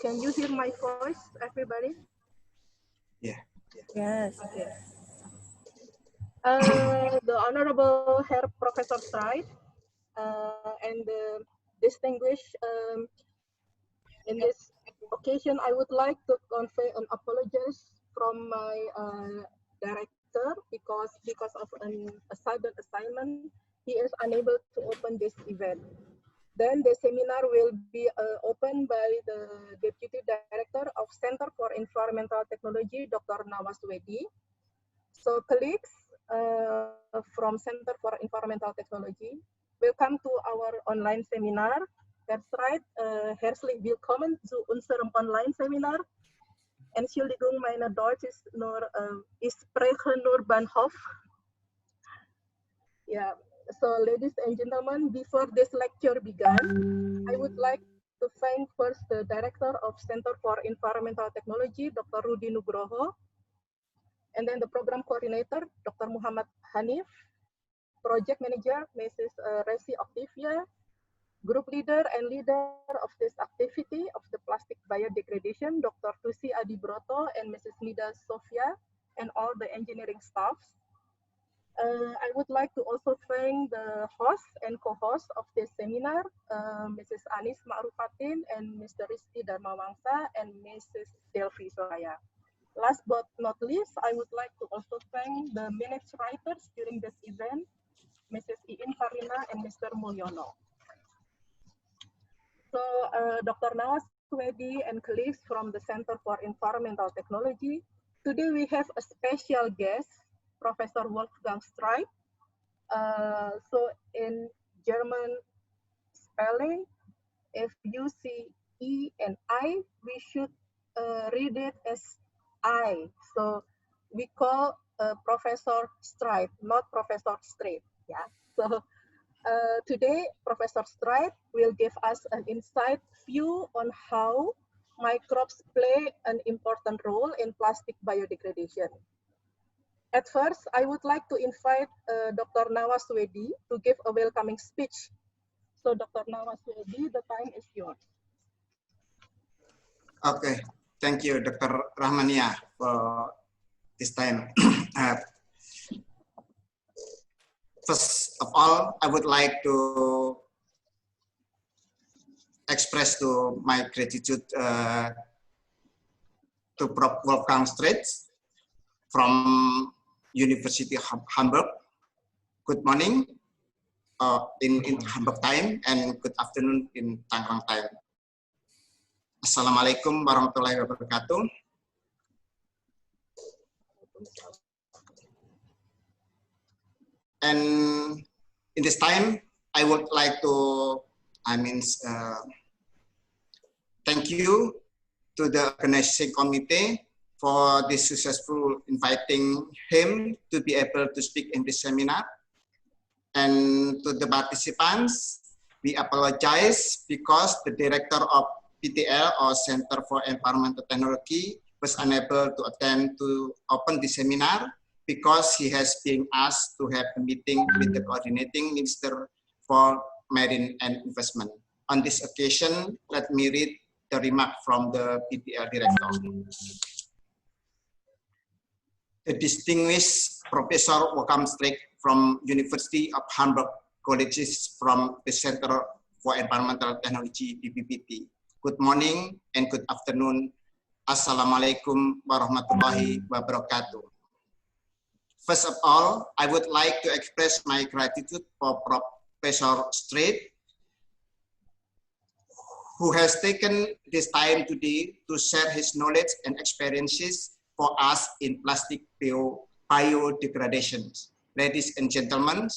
Can you hear my voice, everybody? Yeah. Yes. Okay. The Honorable Herr Professor Streit and the distinguished in this occasion, I would like to convey an apologies from my director because of a sudden assignment, he is unable to open this event. Then the seminar will be opened by the Deputy Director of Center for Environmental Technology, Dr. Nawaswedi. So colleagues from Center for Environmental Technology, welcome to our online seminar. Herr Streit, herzlich willkommen zu unserem Online-Seminar. Entschuldigung, meine Deutsch ist nur, ich spreche nur Bahnhof. Yeah, so ladies and gentlemen, before this lecture began, I would like to thank first the Director of Center for Environmental Technology, Dr. Rudi Nugroho, and then the Program Coordinator, Dr. Muhammad Hanif, Project Manager, Mrs. Resi Octavia, Group Leader and Leader of this activity of the plastic biodegradation, Dr. Tusi Adibroto and Mrs. Nida Sofia, and all the engineering staffs. I would like to also thank the host and co-host of this seminar, Mrs. Anis Ma'rufatin and Mr. Rizky Dharmawangsa and Mrs. Delphi Soraya. Last but not least, I would like to also thank the minutes writers during this event, Mrs. Iin Farina and Mr. Mulyono. So Dr. Nawaswedi and colleagues from the Center for Environmental Technology, today we have a special guest, Professor Wolfgang Streit. So in German spelling, if you see E and I, we should read it as I. So we call Professor Streit, not Professor Straight. Yeah. So today, Professor Streit will give us an insight view on how microbes play an important role in plastic biodegradation. At first, I would like to invite Dr. Nawaswedi to give a welcoming speech. So Dr. Nawaswedi, the time is yours. Okay, thank you, Dr. Rahmania, for this time. First of all, I would like to express to my gratitude to Prof. Wolfgang Streit from University of Hamburg. Good morning in Hamburg time and good afternoon in Tangerang time. Assalamualaikum warahmatullahi wabarakatuh. And in this time, I would like to, thank you to the organizing committee for this successful inviting him to be able to speak in this seminar. And to the participants, we apologize because the director of PTL or Center for Environmental Technology was unable to attend to open the seminar because he has been asked to have a meeting with the coordinating minister for marine and investment. On this occasion, let me read the remark from the Ptl Director. The distinguished Professor Wolfgang Streit from University of Hamburg colleges from the Center for Environmental Technology BPPT. Good morning and good afternoon. Assalamualaikum warahmatullahi wabarakatuh. First of all, I would like to express my gratitude for Professor Streit, who has taken this time today to share his knowledge and experiences for us in plastic biodegradation. Ladies and gentlemen,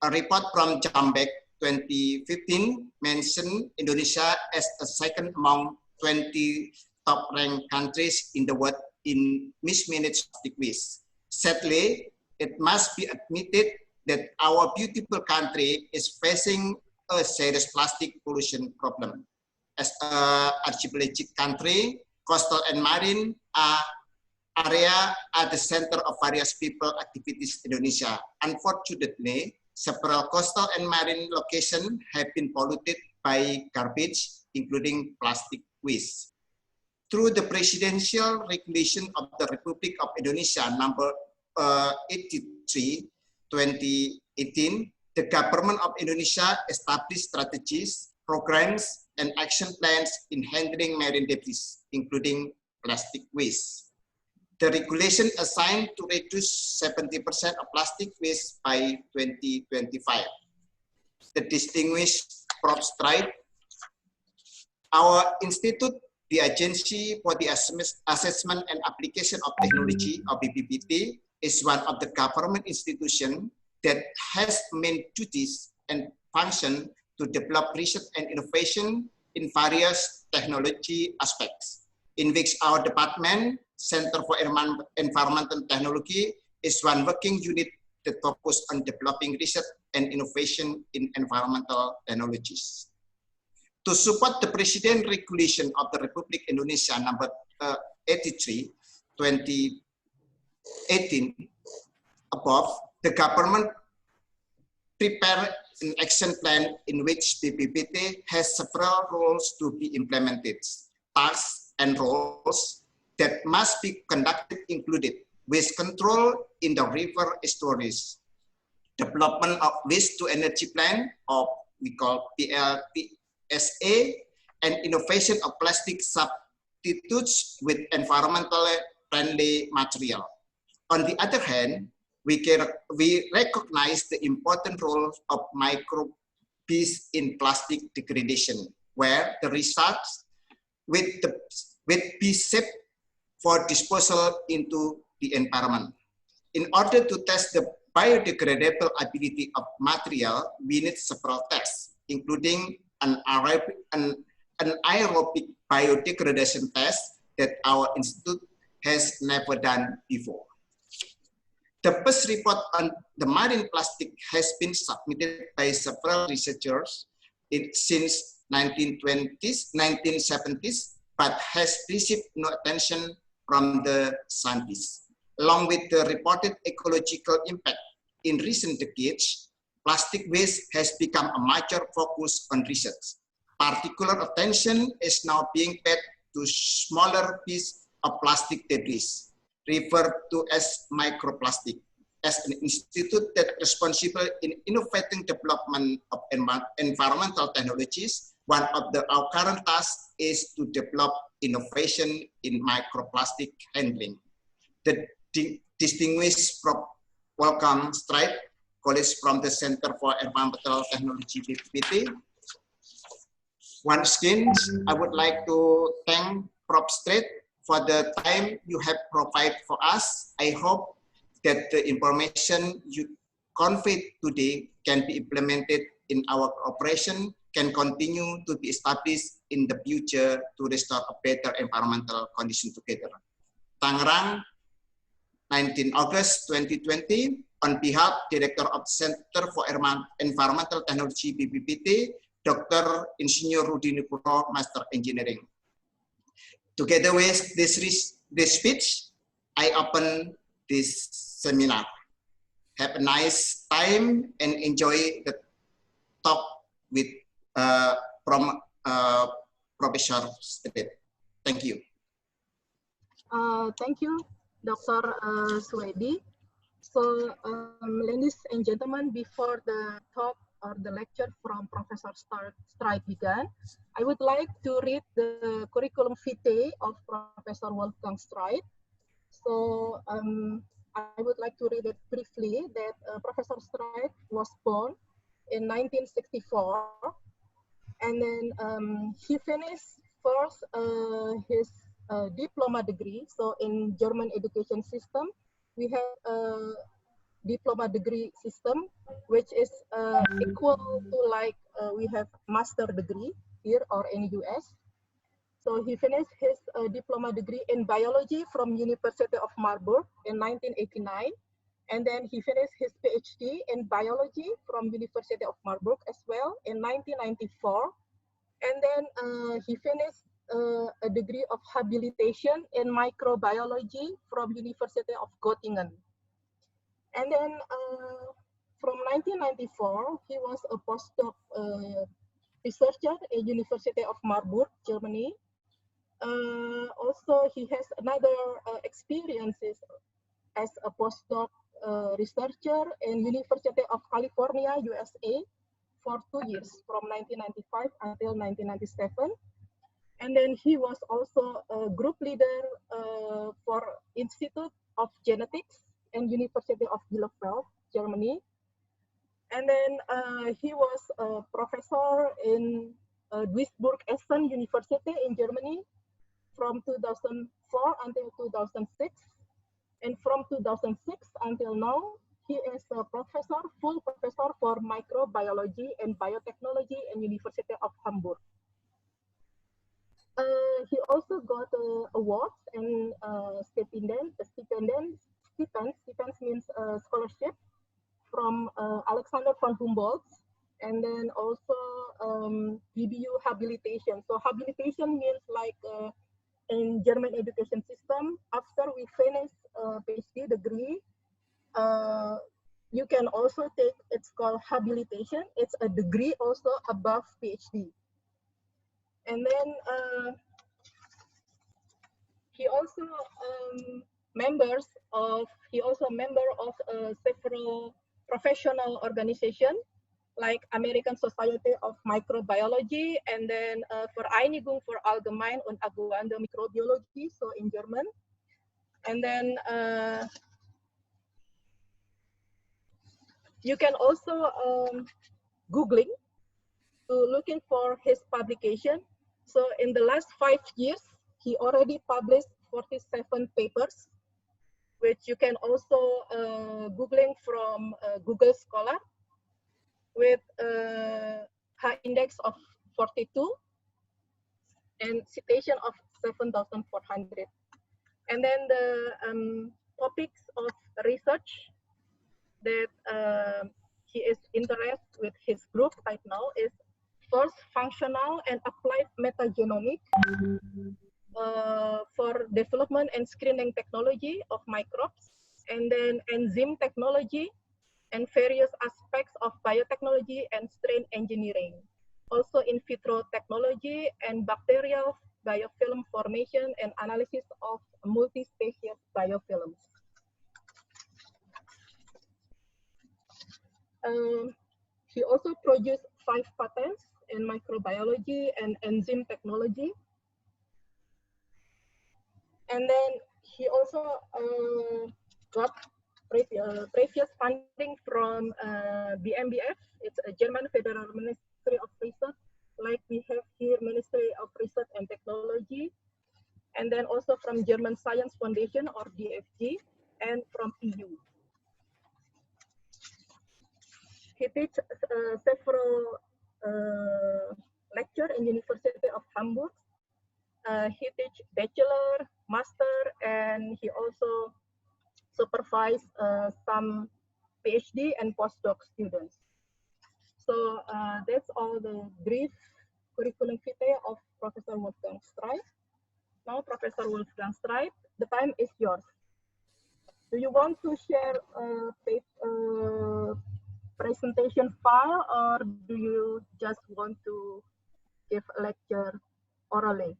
a report from Jambek 2015 mentioned Indonesia as the second among 20 top-ranked countries in the world in mismanaged plastic waste. Sadly, it must be admitted that our beautiful country is facing a serious plastic pollution problem. As an archipelagic country, coastal and marine area are the center of various people activities in Indonesia. Unfortunately, several coastal and marine locations have been polluted by garbage, including plastic waste. through the Presidential Regulation of the Republic of Indonesia number 83, 2018, the government of Indonesia established strategies, programs, and action plans in handling marine debris, including plastic waste. The regulation assigned to reduce 70% of plastic waste by 2025. The distinguished Prof. Streit, our institute, the Agency for the Assessment and Application of Technology, or BPPT, is one of the government institutions that has main duties and function to develop research and innovation in various technology aspects, in which our department, Center for Environmental Technology, is one working unit that focuses on developing research and innovation in environmental technologies. To support the President Regulation of the Republic Indonesia number 83, 2018, above, the government prepared an action plan in which BPPT has several roles to be implemented. Tasks and roles that must be conducted included waste control in the river estuaries, development of waste to energy plant, or we call PLTSA, and innovation of plastic substitutes with environmentally friendly material. On the other hand, we recognize the important role of microbes in plastic degradation, where the results will be saved for disposal into the environment. In order to test the biodegradable ability of material, we need several tests, including an anaerobic biodegradation test that our institute has never done before. The first report on the marine plastic has been submitted by several researchers since 1970s, but has received no attention from the scientists. Along with the reported ecological impact in recent decades, plastic waste has become a major focus on research. Particular attention is now being paid to smaller pieces of plastic debris, referred to as microplastic. As an institute that is responsible in innovating development of environmental technologies, one of our current tasks is to develop innovation in microplastic handling. The distinguished Prof. Wolfgang Streit, colleagues from the Center for Environmental Technology BPPT. Once again, I would like to thank Prof. Streit for the time you have provided for us. I hope that the information you conveyed today can be implemented in our operation, can continue to be established in the future to restore a better environmental condition together. Tangerang, 19 August 2020, on behalf Director of Center for Environmental Technology BPPT, Dr. Insinyur Rudi Nugroho, Master Engineering. Together with this speech, I open this seminar. Have a nice time and enjoy the talk with Professor Streit. Thank you. Thank you, Dr. Swedi. So, ladies and gentlemen, before the talk or the lecture from Professor Streit began, I would like to read the curriculum vitae of Professor Wolfgang Streit. So, I would like to read it briefly that Professor Streit was born in 1964, and then he finished first his diploma degree. So in German education system, we have a diploma degree system, which is equal to like we have master degree here or in US. So he finished his diploma degree in biology from University of Marburg in 1989. And then he finished his PhD in biology from University of Marburg as well in 1994. And then he finished a degree of habilitation in microbiology from University of Göttingen. And then from 1994, he was a postdoc researcher at University of Marburg, Germany. Also, he has another experiences as a postdoc researcher in University of California, USA, for 2 years, from 1995 until 1997. And then he was also a group leader for Institute of Genetics and University of Bielefeld, Germany. And then he was a professor in Duisburg-Essen University in Germany from 2004 until 2006. And from 2006 until now, he is a professor, full professor for microbiology and biotechnology in University of Hamburg. He also got awards and stipends means scholarship from Alexander von Humboldt, and then also DBU habilitation. So habilitation means like in German education system, after we finish PhD degree, you can also take, it's called habilitation. It's a degree also above PhD. And then he also member of several professional organizations like American Society of Microbiology, and then Vereinigung für Allgemein und Angewandte Microbiology, so in German. And then you can also Googling to looking for his publication. So in the last 5 years, he already published 47 papers, which you can also Googling from Google Scholar with high index of 42 and citation of 7,400. And then the topics of research that he is interested with his group right now is first, functional and applied metagenomic for development and screening technology of microbes, and then enzyme technology and various aspects of biotechnology and strain engineering. Also in vitro technology and bacterial biofilm formation and analysis of multi-species biofilms. He also produced 5 patents in microbiology and enzyme technology. And then he also got previous funding from BMBF. It's a German Federal Ministry of Research, like we have here Ministry of Research and Technology, and then also from German Science Foundation, or DFG, and from EU. He teaches several lectures in University of Hamburg. He teach bachelor, master, and he also supervise some PhD and postdoc students. So that's all the brief curriculum vitae of Professor Wolfgang Streit. Now, Professor Wolfgang Streit, the time is yours. Do you want to share a presentation file, or do you just want to give a lecture orally?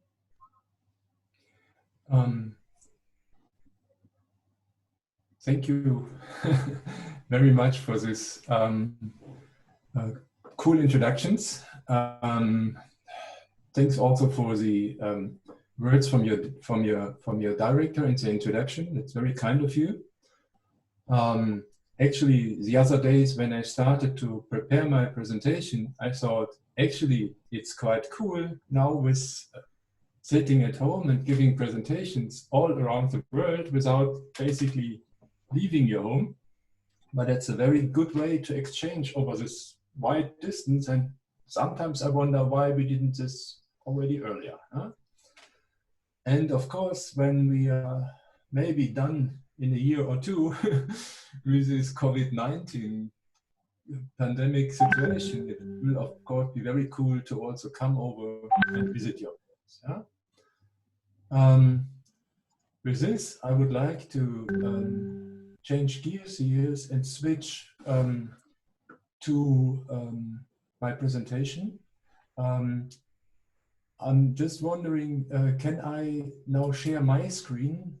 Thank you very much for this cool introductions. Thanks also for the words from your director in the introduction. It's very kind of you. Actually, the other days when I started to prepare my presentation, I thought actually it's quite cool now with sitting at home and giving presentations all around the world without basically leaving your home. But that's a very good way to exchange over this wide distance, and sometimes I wonder why we didn't this already earlier. Huh? And of course, when we are maybe done in a year or two with this COVID-19 pandemic situation, it will of course be very cool to also come over and visit your place. Yeah? With this, I would like to change gears here and switch to my presentation. I'm just wondering, can I now share my screen?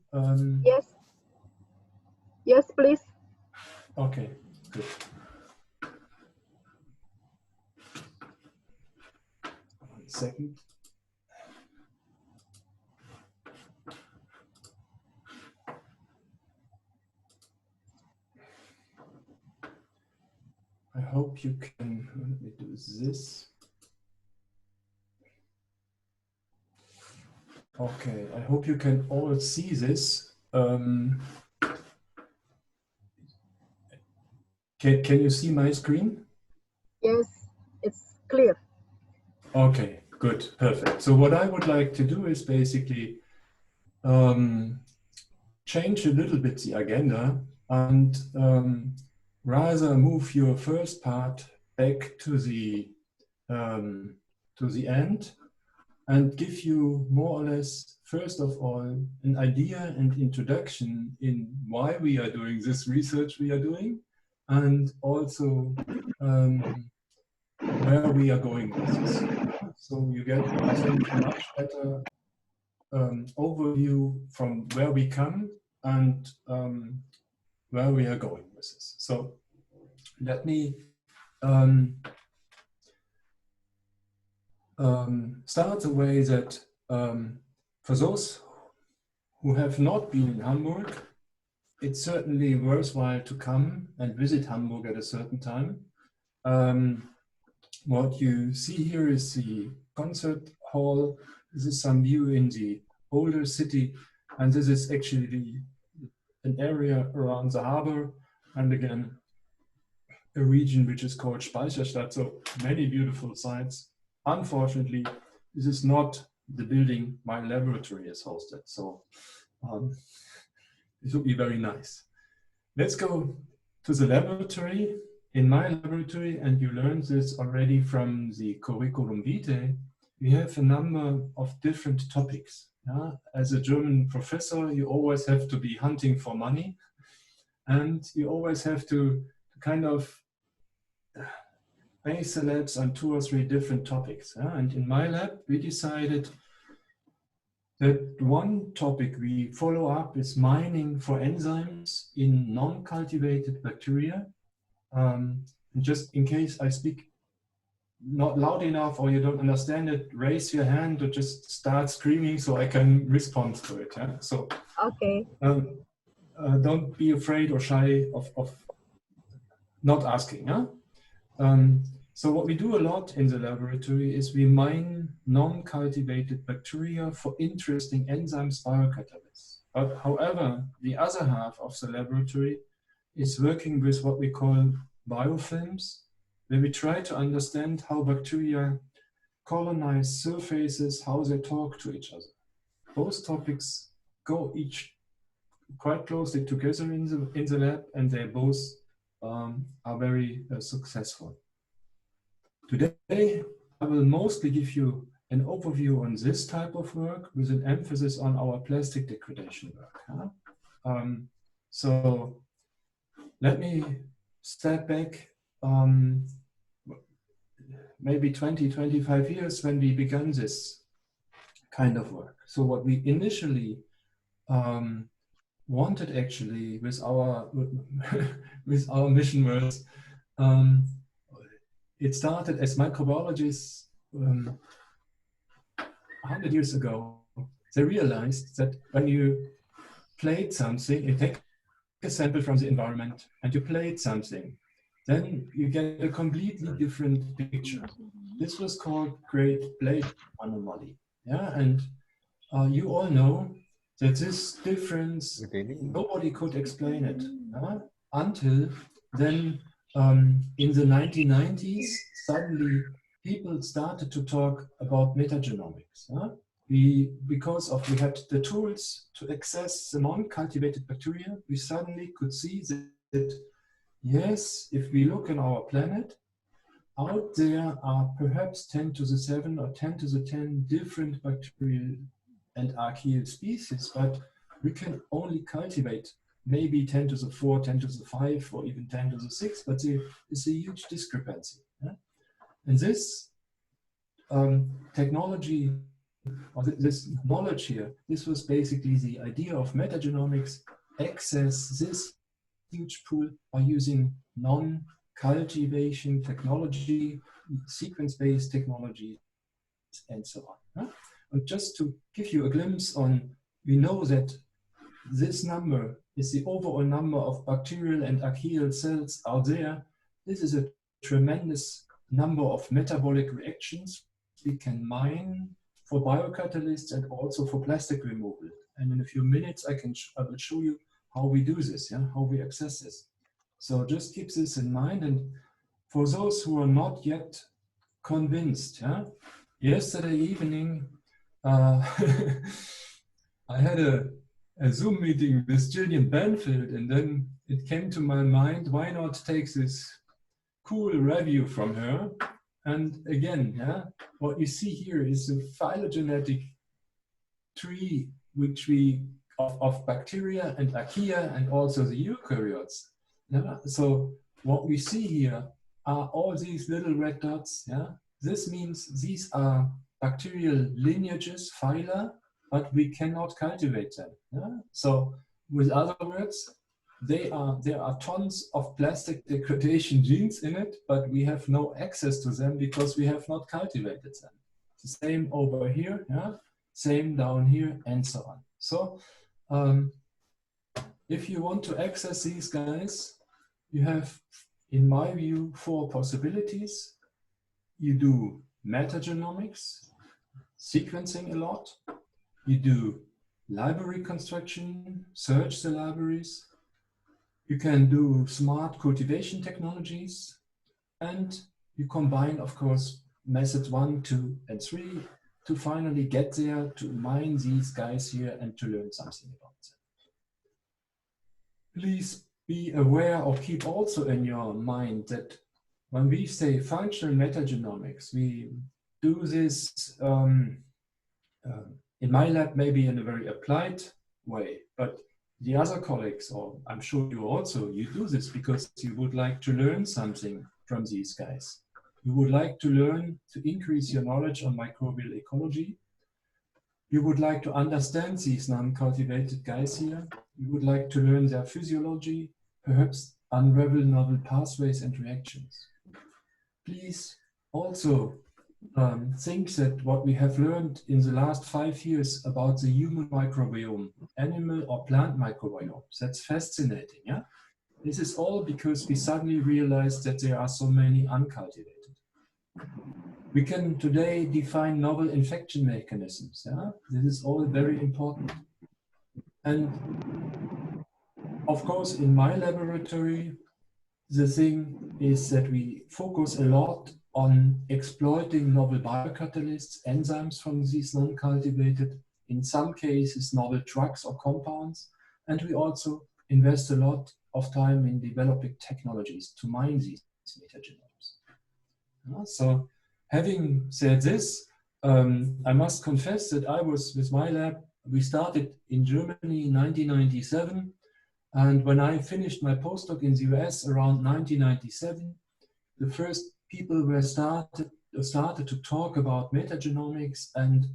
Yes. Yes, please. Okay, good. One second. I hope you can, let me do this. Okay, I hope you can all see this. Can you see my screen? Yes, it's clear. Okay, good, perfect. So what I would like to do is basically change a little bit the agenda and rather move your first part back to the end and give you more or less, first of all, an idea and introduction in why we are doing this research we are doing, and also where we are going with this. So you get, I think, a much better overview from where we come and where we are going with this. So let me start the way that for those who have not been in Hamburg, it's certainly worthwhile to come and visit Hamburg at a certain time. What you see here is the concert hall. This is some view in the older city, and this is actually an area around the harbor, and again, a region which is called Speicherstadt, so many beautiful sites. Unfortunately, this is not the building my laboratory is hosted, so this would be very nice. Let's go to the laboratory. In my laboratory, and you learned this already from the curriculum vitae, we have a number of different topics. Yeah? As a German professor, you always have to be hunting for money, and you always have to kind of base the labs on 2 or 3 different topics. Yeah? And in my lab, we decided that one topic we follow up is mining for enzymes in non-cultivated bacteria. And just in case I speak not loud enough or you don't understand it, raise your hand or just start screaming so I can respond to it. Yeah? So Okay. don't be afraid or shy of not asking. Yeah? So what we do a lot in the laboratory is we mine non-cultivated bacteria for interesting enzymes biocatalysts. But however, the other half of the laboratory is working with what we call biofilms, where we try to understand how bacteria colonize surfaces, how they talk to each other. Both topics go each quite closely together in the lab, and they both are very successful. Today, I will mostly give you an overview on this type of work with an emphasis on our plastic degradation work. Huh? So let me step back maybe 20, 25 years when we began this kind of work. So what we initially wanted actually with our with our mission was it started as microbiologists 100 years ago. They realized that when you plate something, you take a sample from the environment and you plate something, then you get a completely different picture. This was called Great Plate Anomaly. Yeah, and you all know that this difference, nobody could explain it until then in the 1990s, suddenly people started to talk about metagenomics. Because we had the tools to access the non-cultivated bacteria, we suddenly could see that, yes, if we look on our planet, out there are perhaps 10 to the 7 or 10 to the 10 different bacterial and archaeal species, but we can only cultivate maybe 10 to the 4, 10 to the 5, or even 10 to the 6, but there is a huge discrepancy. Yeah? And this technology, or this knowledge here, this was basically the idea of metagenomics, access this huge pool by using non-cultivation technology, sequence-based technology, and so on. Huh? And just to give you a glimpse on, we know that this number is the overall number of bacterial and archaeal cells out there. This is a tremendous number of metabolic reactions we can mine for biocatalysts and also for plastic removal. And in a few minutes, I will show you how we do this, yeah, how we access this. So just keep this in mind. And for those who are not yet convinced, yeah, yesterday evening, I had a Zoom meeting with Gillian Banfield, and then it came to my mind, why not take this cool review from her? And again, yeah, what you see here is a phylogenetic tree which of bacteria and archaea and also the eukaryotes. Yeah? So what we see here are all these little red dots. Yeah? This means these are bacterial lineages, phyla, but we cannot cultivate them. Yeah? So with other words, there are tons of plastic degradation genes in it, but we have no access to them because we have not cultivated them. The same over here, yeah? Same down here, and so on. So if you want to access these guys, you have, in my view, 4 possibilities. You do metagenomics, sequencing a lot. You do library construction, search the libraries. You can do smart cultivation technologies, and you combine, of course, methods 1, 2, and 3 to finally get there to mine these guys here and to learn something about them. Please be aware or keep also in your mind that when we say functional metagenomics, we do this in my lab maybe in a very applied way, but the other colleagues, or I'm sure you also, you do this because you would like to learn something from these guys. You would like to learn to increase your knowledge on microbial ecology. You would like to understand these non-cultivated guys here. You would like to learn their physiology, perhaps unravel novel pathways and reactions. Please also think that what we have learned in the last 5 years about the human microbiome, animal or plant microbiome, that's fascinating. Yeah? This is all because we suddenly realized that there are so many uncultivated. We can today define novel infection mechanisms. Yeah? This is all very important. And of course, in my laboratory, the thing is that we focus a lot on exploiting novel biocatalysts, enzymes from these non-cultivated, in some cases novel drugs or compounds, and we also invest a lot of time in developing technologies to mine these metagenomes. So having said this, I must confess that I was, with my lab, we started in Germany in 1997, and when I finished my postdoc in the US around 1997, the first people were started to talk about metagenomics. And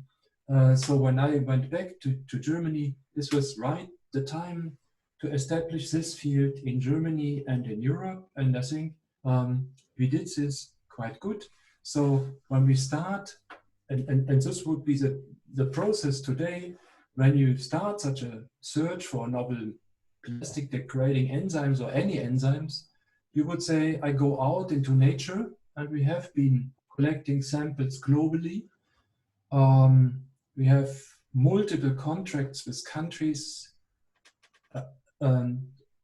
so when I went back to Germany, this was right the time to establish this field in Germany and in Europe. And I think we did this quite good. So when we start, and this would be the process today, when you start such a search for novel plastic degrading enzymes or any enzymes, you would say, I go out into nature, and we have been collecting samples globally. We have multiple contracts with countries,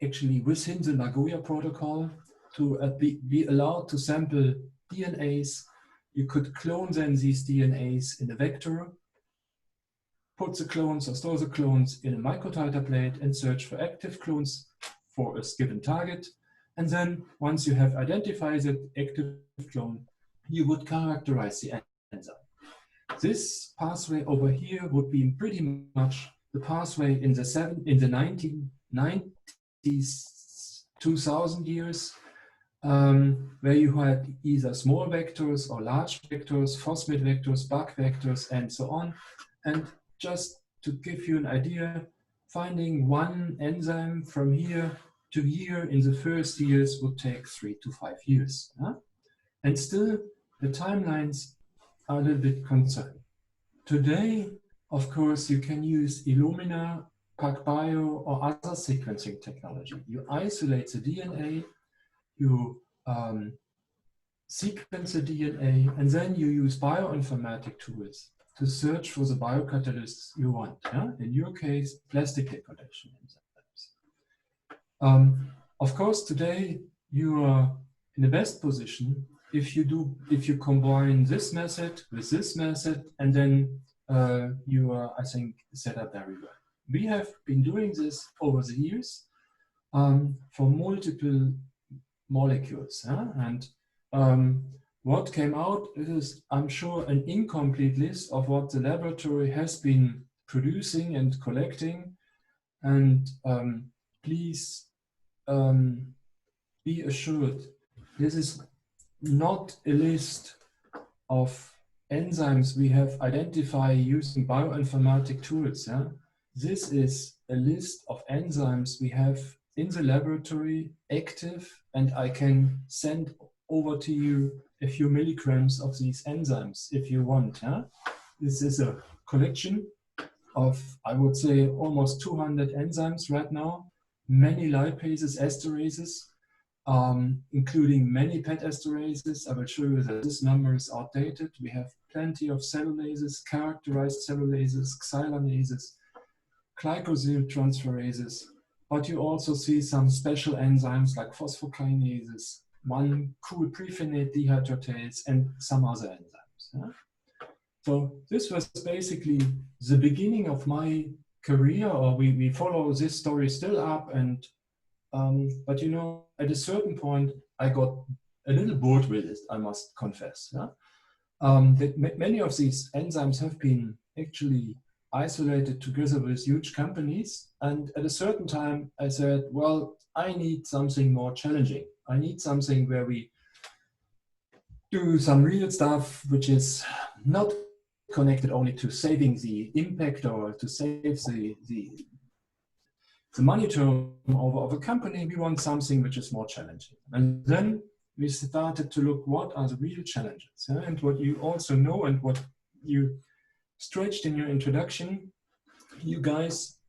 actually within the Nagoya Protocol, to be allowed to sample DNAs. You could clone then these DNAs in a vector, put the clones or store the clones in a microtiter plate and search for active clones for a given target. And then once you have identified the active clone, you would characterize the enzyme. This pathway over here would be pretty much the pathway in the 1990s, 2000 years, where you had either small vectors or large vectors, phosphate vectors, bug vectors, and so on. And just to give you an idea, finding one enzyme from here to here in the first years would take 3 to 5 years. Huh? And still, the timelines are a little bit concerning. Today, of course, you can use Illumina, PacBio, or other sequencing technology. You isolate the DNA, you sequence the DNA, and then you use bioinformatic tools to search for the biocatalysts you want. Yeah? In your case, plastic degradation enzymes. Of course, today you are in the best position if you combine this method with this method, and then you are, I think, set up very well. We have been doing this over the years for multiple molecules, and what came out is, I'm sure, an incomplete list of what the laboratory has been producing and collecting, and please be assured, this is not a list of enzymes we have identified using bioinformatic tools. Yeah? This is a list of enzymes we have in the laboratory active, and I can send over to you a few milligrams of these enzymes if you want. Yeah? This is a collection of, I would say, almost 200 enzymes right now, many lipases, esterases, including many PET esterases. I will show you that this number is outdated. We have plenty of cellulases, characterized cellulases, xylanases, glycosyl transferases, but you also see some special enzymes like phosphokinases, one cool prephenate dehydratase, and some other enzymes. Yeah? So this was basically the beginning of my career, or we follow this story still up, and but you know, at a certain point, I got a little bored with it, I must confess. Yeah? That many of these enzymes have been actually isolated together with huge companies, and at a certain time, I said, well, I need something more challenging. I need something where we do some real stuff, which is not connected only to saving the impact or to save the money term of a company. We want something which is more challenging. And then we started to look what are the real challenges. Yeah? And what you also know, and what you stretched in your introduction, you guys,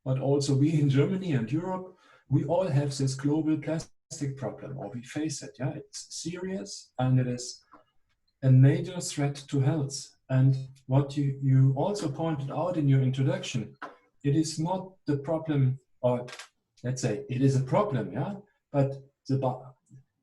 but also we in Germany and Europe, we all have this global plastic problem, or we face it. Yeah? It's serious, and it is a major threat to health. And what you also pointed out in your introduction, it is not the problem, or let's say it is a problem, yeah, but the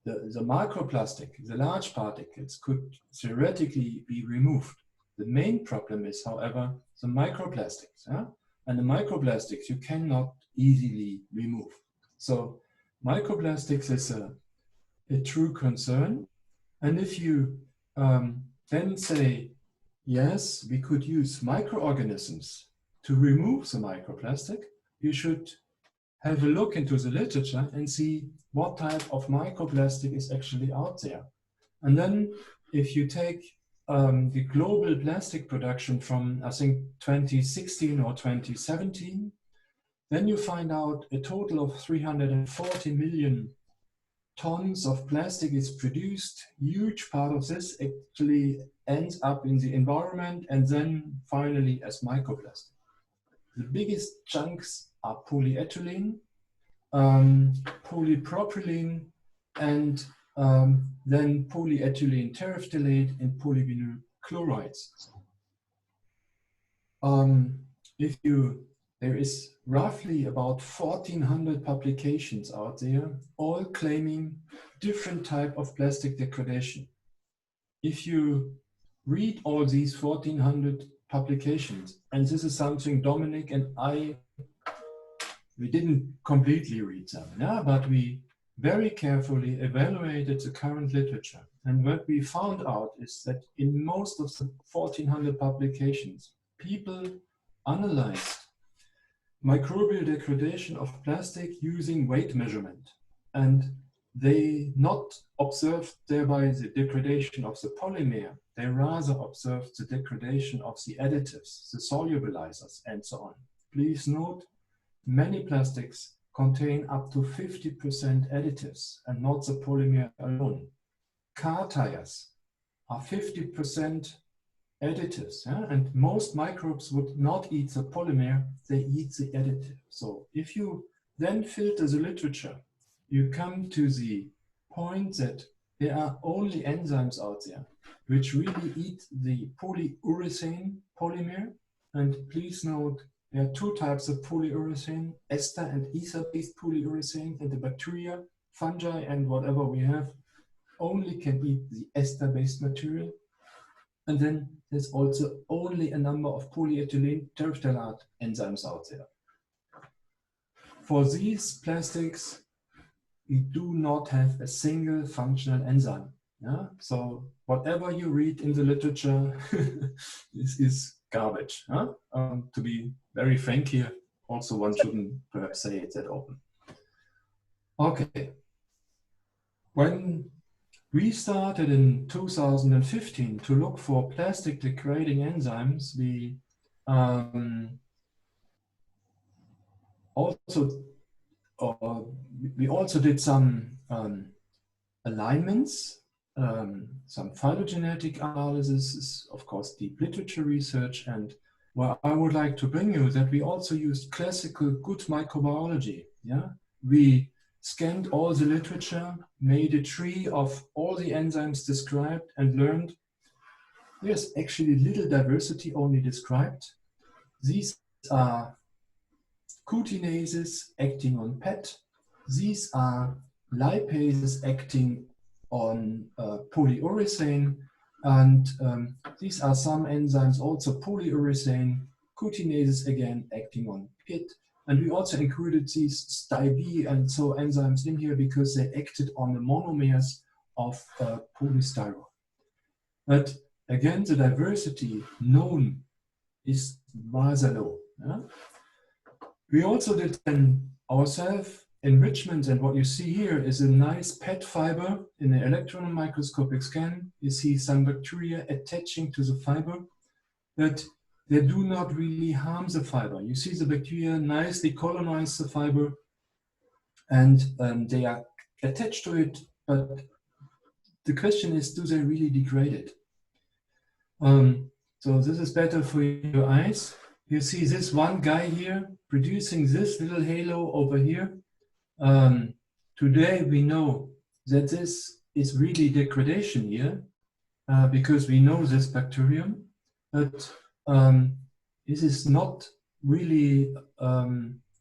microplastic, the large particles, could theoretically be removed. The main problem is, however, the microplastics, yeah? And the microplastics you cannot easily remove. So microplastics is a true concern. And if you then say, yes, we could use microorganisms to remove the microplastic, you should have a look into the literature and see what type of microplastic is actually out there. And then if you take the global plastic production from, I think, 2016 or 2017, then you find out a total of 340 million tons of plastic is produced. Huge part of this actually ends up in the environment and then finally as microplastic. The biggest chunks are polyethylene, polypropylene, and then polyethylene terephthalate and polyvinyl chlorides. There is roughly about 1,400 publications out there, all claiming different type of plastic degradation. If you read all these 1,400 publications, and this is something Dominic and we didn't completely read them, yeah? But we very carefully evaluated the current literature. And what we found out is that in most of the 1,400 publications, people analyzed microbial degradation of plastic using weight measurement. And they not observed thereby the degradation of the polymer, they rather observed the degradation of the additives, the solubilizers, and so on. Please note, many plastics contain up to 50% additives and not the polymer alone. Car tires are 50% additives, yeah? And most microbes would not eat the polymer, they eat the additive. So if you then filter the literature, you come to the point that there are only enzymes out there which really eat the polyurethane polymer. And please note, there are two types of polyurethane, ester and ether-based polyurethane, and the bacteria, fungi, and whatever we have only can eat the ester-based material. And then there's also only a number of polyethylene terephthalate enzymes out there. For these plastics, we do not have a single functional enzyme. Yeah? So whatever you read in the literature, this is garbage. Huh? To be very frank here, also one shouldn't perhaps say it that open. Okay. When we started in 2015 to look for plastic degrading enzymes, we also did some alignments, some phylogenetic analysis, of course, deep literature research, and where I would like to bring you that we also used classical good microbiology. Yeah, we scanned all the literature, made a tree of all the enzymes described, and learned there's actually little diversity only described. These are cutinases acting on PET. These are lipases acting on polyurethane, and these are some enzymes also polyurethane, cutinases again acting on PIT. And we also included these stib and so enzymes in here because they acted on the monomers of polystyrene. But again, the diversity known is rather low. Yeah? We also did then ourselves enrichment, and what you see here is a nice PET fiber in an electron microscopic scan. You see some bacteria attaching to the fiber, but they do not really harm the fiber. You see the bacteria nicely colonize the fiber, and they are attached to it, but the question is, do they really degrade it? So this is better for your eyes. You see this one guy here producing this little halo over here. Today we know that this is really degradation here because we know this bacterium, but this is not really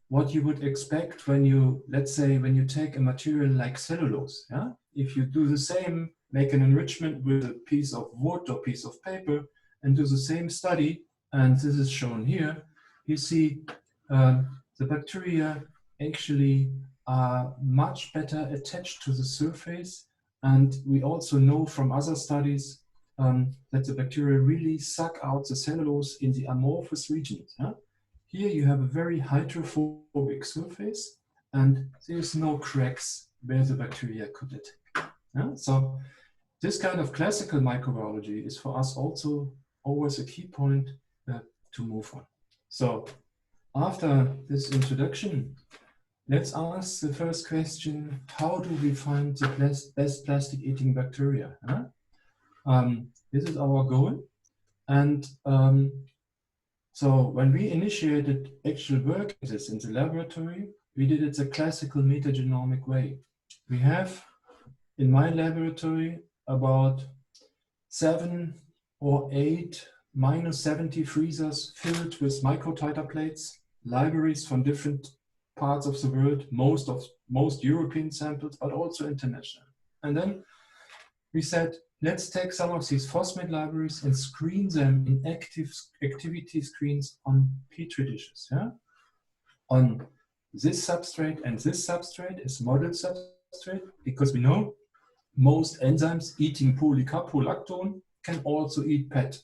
what you would expect when you, let's say, when you take a material like cellulose. Yeah? If you do the same, make an enrichment with a piece of wood or piece of paper and do the same study, and this is shown here, you see the bacteria actually are much better attached to the surface. And we also know from other studies that the bacteria really suck out the cellulose in the amorphous regions. Yeah? Here you have a very hydrophobic surface, and there's no cracks where the bacteria could attack. Yeah? So this kind of classical microbiology is for us also always a key point to move on. So after this introduction, let's ask the first question: how do we find the best plastic-eating bacteria? Huh? This is our goal. And so when we initiated actual work in this in the laboratory, we did it the classical metagenomic way. We have, in my laboratory, about 7 or 8 -70 freezers filled with microtiter plates, libraries from different parts of the world, most European samples, but also international. And then we said, let's take some of these phosphate libraries and screen them in activity screens on Petri dishes. Yeah? On this substrate and this substrate is model substrate, because we know most enzymes eating polycaprolactone can also eat PET.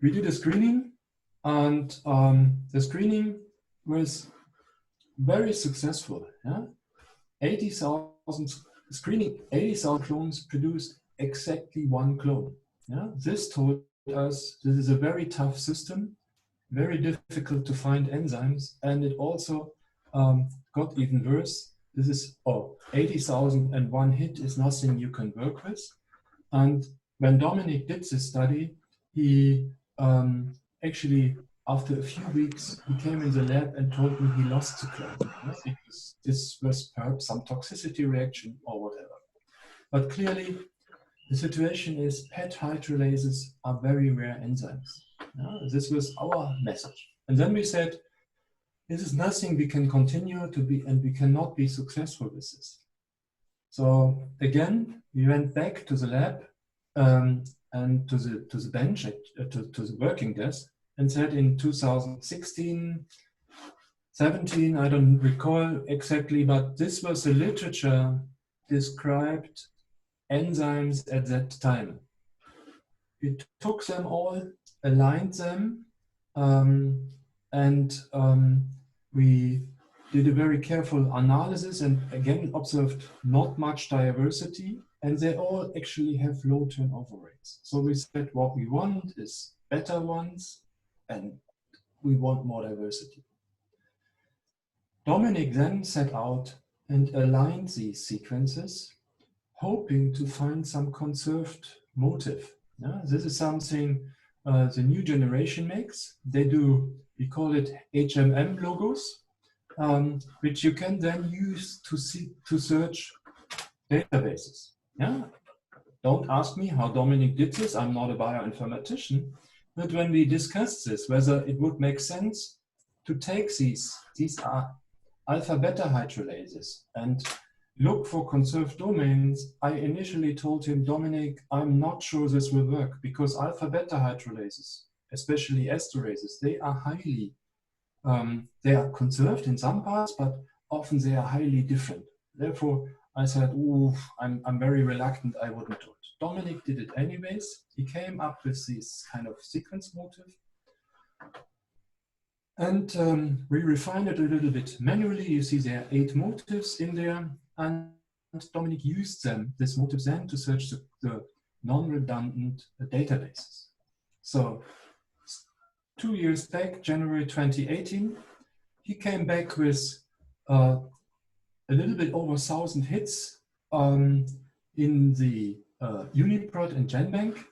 We did a screening, and the screening was very successful. Yeah? screening 80,000 clones produced exactly one clone. Yeah? This told us this is a very tough system, very difficult to find enzymes, and it also got even worse. This is 80,000 and one hit is nothing you can work with. And when Dominic did this study, he actually, after a few weeks, he came in the lab and told me he lost the clone, because this was perhaps some toxicity reaction or whatever. But clearly, the situation is PET hydrolases are very rare enzymes. This was our message. And then we said, this is nothing we can continue to be, and we cannot be successful with this. So again, we went back to the lab and to the bench, to the working desk, and said in 2016, 17, I don't recall exactly, but this was the literature described enzymes at that time. We took them all, aligned them, and we did a very careful analysis and again observed not much diversity, and they all actually have low turnover rates. So we said what we want is better ones and we want more diversity. Dominic then set out and aligned these sequences, hoping to find some conserved motive. This is something the new generation makes. They do, we call it HMM logos, which you can then use to search databases. Don't ask me how Dominic did this. I'm not a bioinformatician. But when we discussed this, whether it would make sense to take these are alpha-beta hydrolases, and look for conserved domains, I initially told him, Dominic, I'm not sure this will work, because alpha-beta hydrolases, especially esterases, they are highly, they are conserved in some parts, but often they are highly different. Therefore, I said, I'm very reluctant, I wouldn't do it. Dominic did it anyways. He came up with this kind of sequence motive. And we refined it a little bit manually. You see there are 8 motives in there, and Dominic used them, this motives then, to search the non-redundant databases. So 2 years back, January 2018, he came back with a little bit over 1,000 hits in the UniProt and GenBank.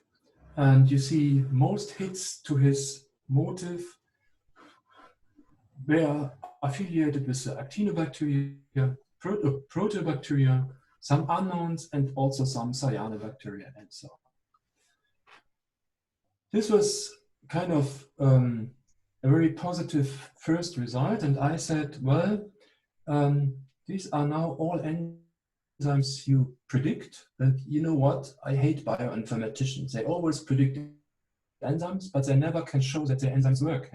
And you see most hits to his motive were affiliated with the actinobacteria, proteobacteria, some unknowns, and also some cyanobacteria and so on. This was kind of a very positive first result, and I said, well, these are now all enzymes you predict, and you know what, I hate bioinformaticians. They always predict enzymes, but they never can show that their enzymes work.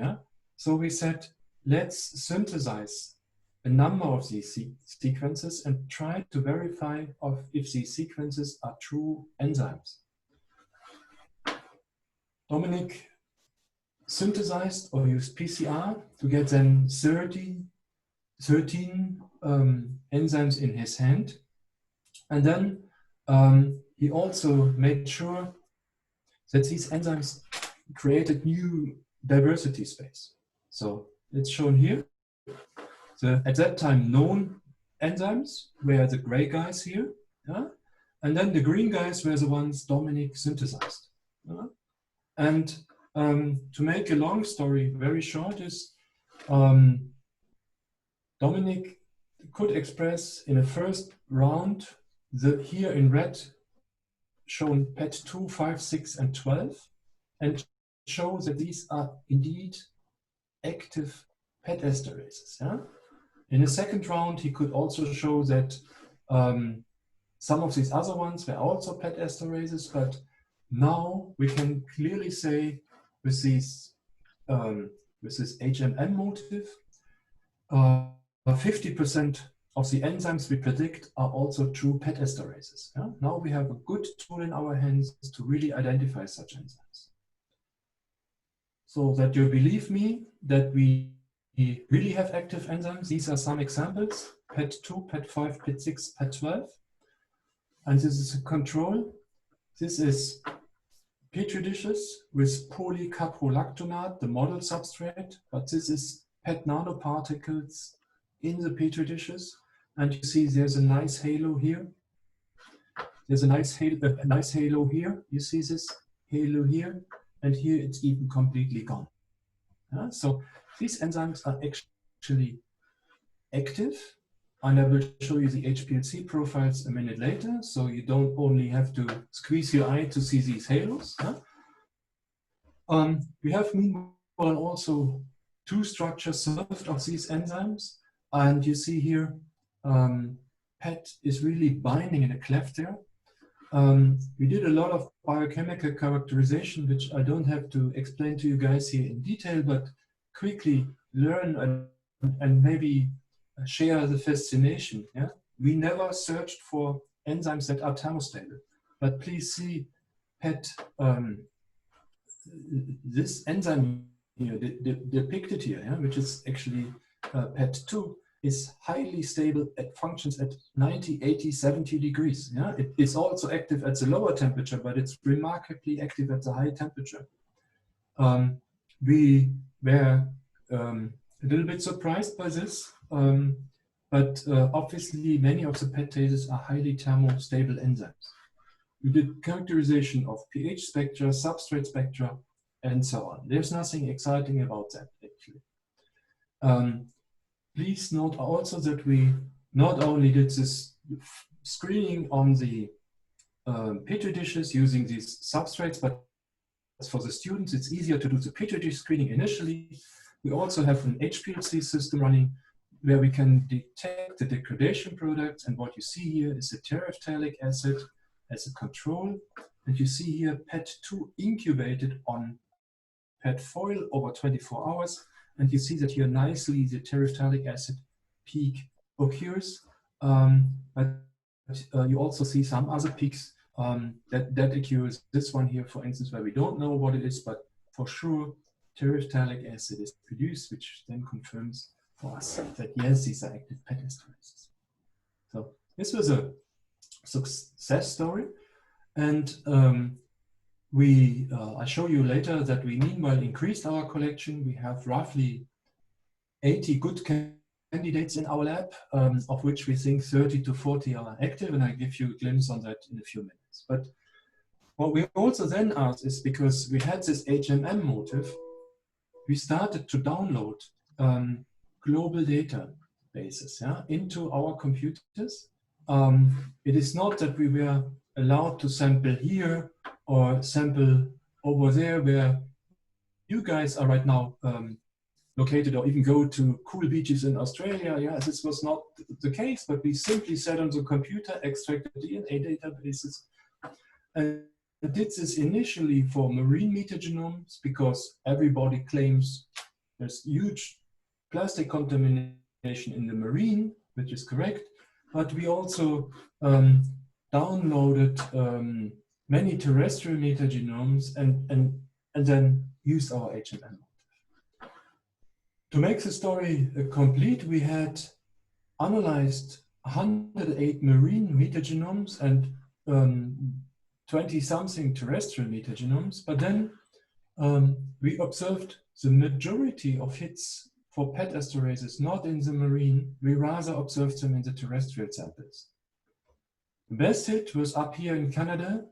So we said, let's synthesize a number of these sequences and try to verify if these sequences are true enzymes. Dominic synthesized or used PCR to get then 13 enzymes in his hand. And then he also made sure that these enzymes created new diversity space. So it's shown here. The at that time known enzymes were the gray guys here, and then the green guys were the ones Dominic synthesized. And to make a long story very short is, Dominic could express in a first round here in red shown PET 2, 5, 6, and 12, and show that these are indeed active PET esterases. In the second round, he could also show that some of these other ones were also PET esterases, but now we can clearly say with this HMM motive, 50% of the enzymes we predict are also true PET esterases. Now we have a good tool in our hands to really identify such enzymes. So that you believe me that we really have active enzymes, these are some examples. PET2, PET5, PET6, PET12. And this is a control. This is Petri dishes with polycaprolactonate, the model substrate, but this is PET nanoparticles in the Petri dishes. And you see there's a nice halo here. There's a nice halo here. You see this halo here, and here it's even completely gone. So these enzymes are actually active, and I will show you the HPLC profiles a minute later, so you don't only have to squeeze your eye to see these halos. We have meanwhile also two structures served of these enzymes, and you see here PET is really binding in a cleft there. We did a lot of biochemical characterization, which I don't have to explain to you guys here in detail, but quickly learn and maybe share the fascination. Yeah? We never searched for enzymes that are thermostable, but please see PET, this enzyme here, depicted here, yeah, which is actually PET2, is highly stable, it functions at 90, 80, 70 degrees. Yeah? It is also active at the lower temperature, but it's remarkably active at the high temperature. We were a little bit surprised by this, but obviously many of the PETases are highly thermostable enzymes. We did characterization of pH spectra, substrate spectra, and so on. There's nothing exciting about that, actually. Please note also that we not only did this screening on the Petri dishes using these substrates, but for the students, it's easier to do the Petri dish screening initially. We also have an HPLC system running where we can detect the degradation products. And what you see here is the terephthalic acid as a control. And you see here PET2 incubated on PET foil over 24 hours. And you see that here nicely the terephthalic acid peak occurs. But you also see some other peaks that occurs. This one here, for instance, where we don't know what it is, but for sure terephthalic acid is produced, which then confirms for us that yes, these are active PET esterases. So this was a success story. And I'll show you later that we meanwhile increased our collection. We have roughly 80 good candidates in our lab, of which we think 30 to 40 are active, and I'll give you a glimpse on that in a few minutes. But what we also then asked is, because we had this HMM motive, we started to download global databases, yeah, into our computers. It is not that we were allowed to sample here or sample over there where you guys are right now located, or even go to cool beaches in Australia. Yeah, this was not the case, but we simply sat on the computer, extracted DNA databases, and did this initially for marine metagenomes, because everybody claims there's huge plastic contamination in the marine, which is correct, but we also downloaded many terrestrial metagenomes and then used our HMM. To make the story complete, we had analyzed 108 marine metagenomes and 20-something terrestrial metagenomes, but then we observed the majority of hits for PET esterases not in the marine. We rather observed them in the terrestrial samples. The best hit was up here in Canada.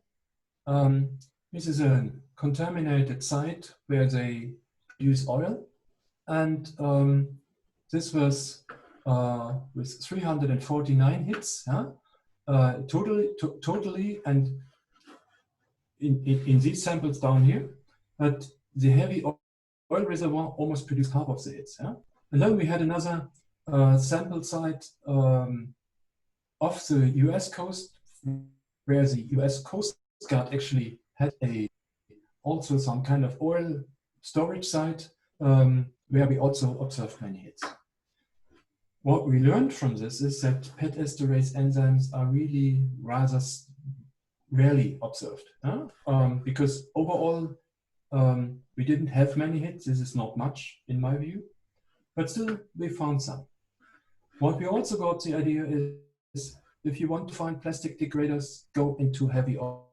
This is a contaminated site where they use oil. And this was with 349 hits, totally, and in these samples down here. But the heavy oil reservoir almost produced half of the hits. Yeah? And then we had another sample site off the US coast, where the US Coast Guard actually had also some kind of oil storage site, where we also observed many hits. What we learned from this is that PET esterase enzymes are really rather rarely observed, because overall we didn't have many hits. This is not much in my view, but still we found some. What we also got the idea is if you want to find plastic degraders, go into heavy oil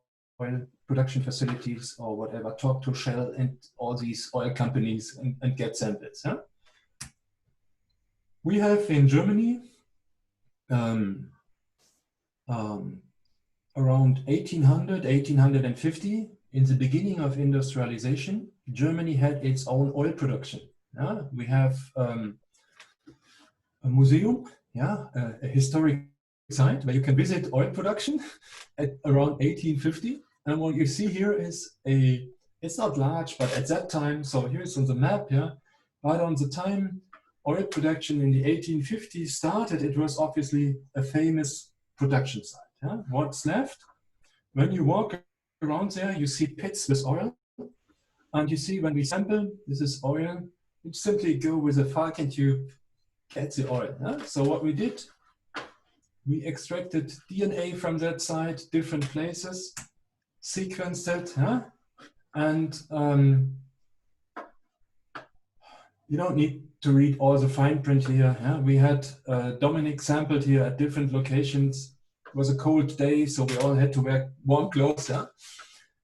production facilities or whatever, talk to Shell and all these oil companies and get samples. Huh? We have in Germany around 1800, 1850, in the beginning of industrialization, Germany had its own oil production. Yeah? We have a museum, yeah, a historic site where you can visit oil production at around 1850. And what you see here is it's not large, but at that time, so here's on the map, yeah, but on the time oil production in the 1850s started, it was obviously a famous production site. Yeah? What's left? When you walk around there, you see pits with oil. And you see when we sample, this is oil, you simply go with a vacuum tube, get the oil. Yeah? So what we did, we extracted DNA from that site, different places, sequenced it, huh? And you don't need to read all the fine print here. Yeah? We had Dominic sampled here at different locations. It was a cold day, so we all had to wear warm clothes. Yeah?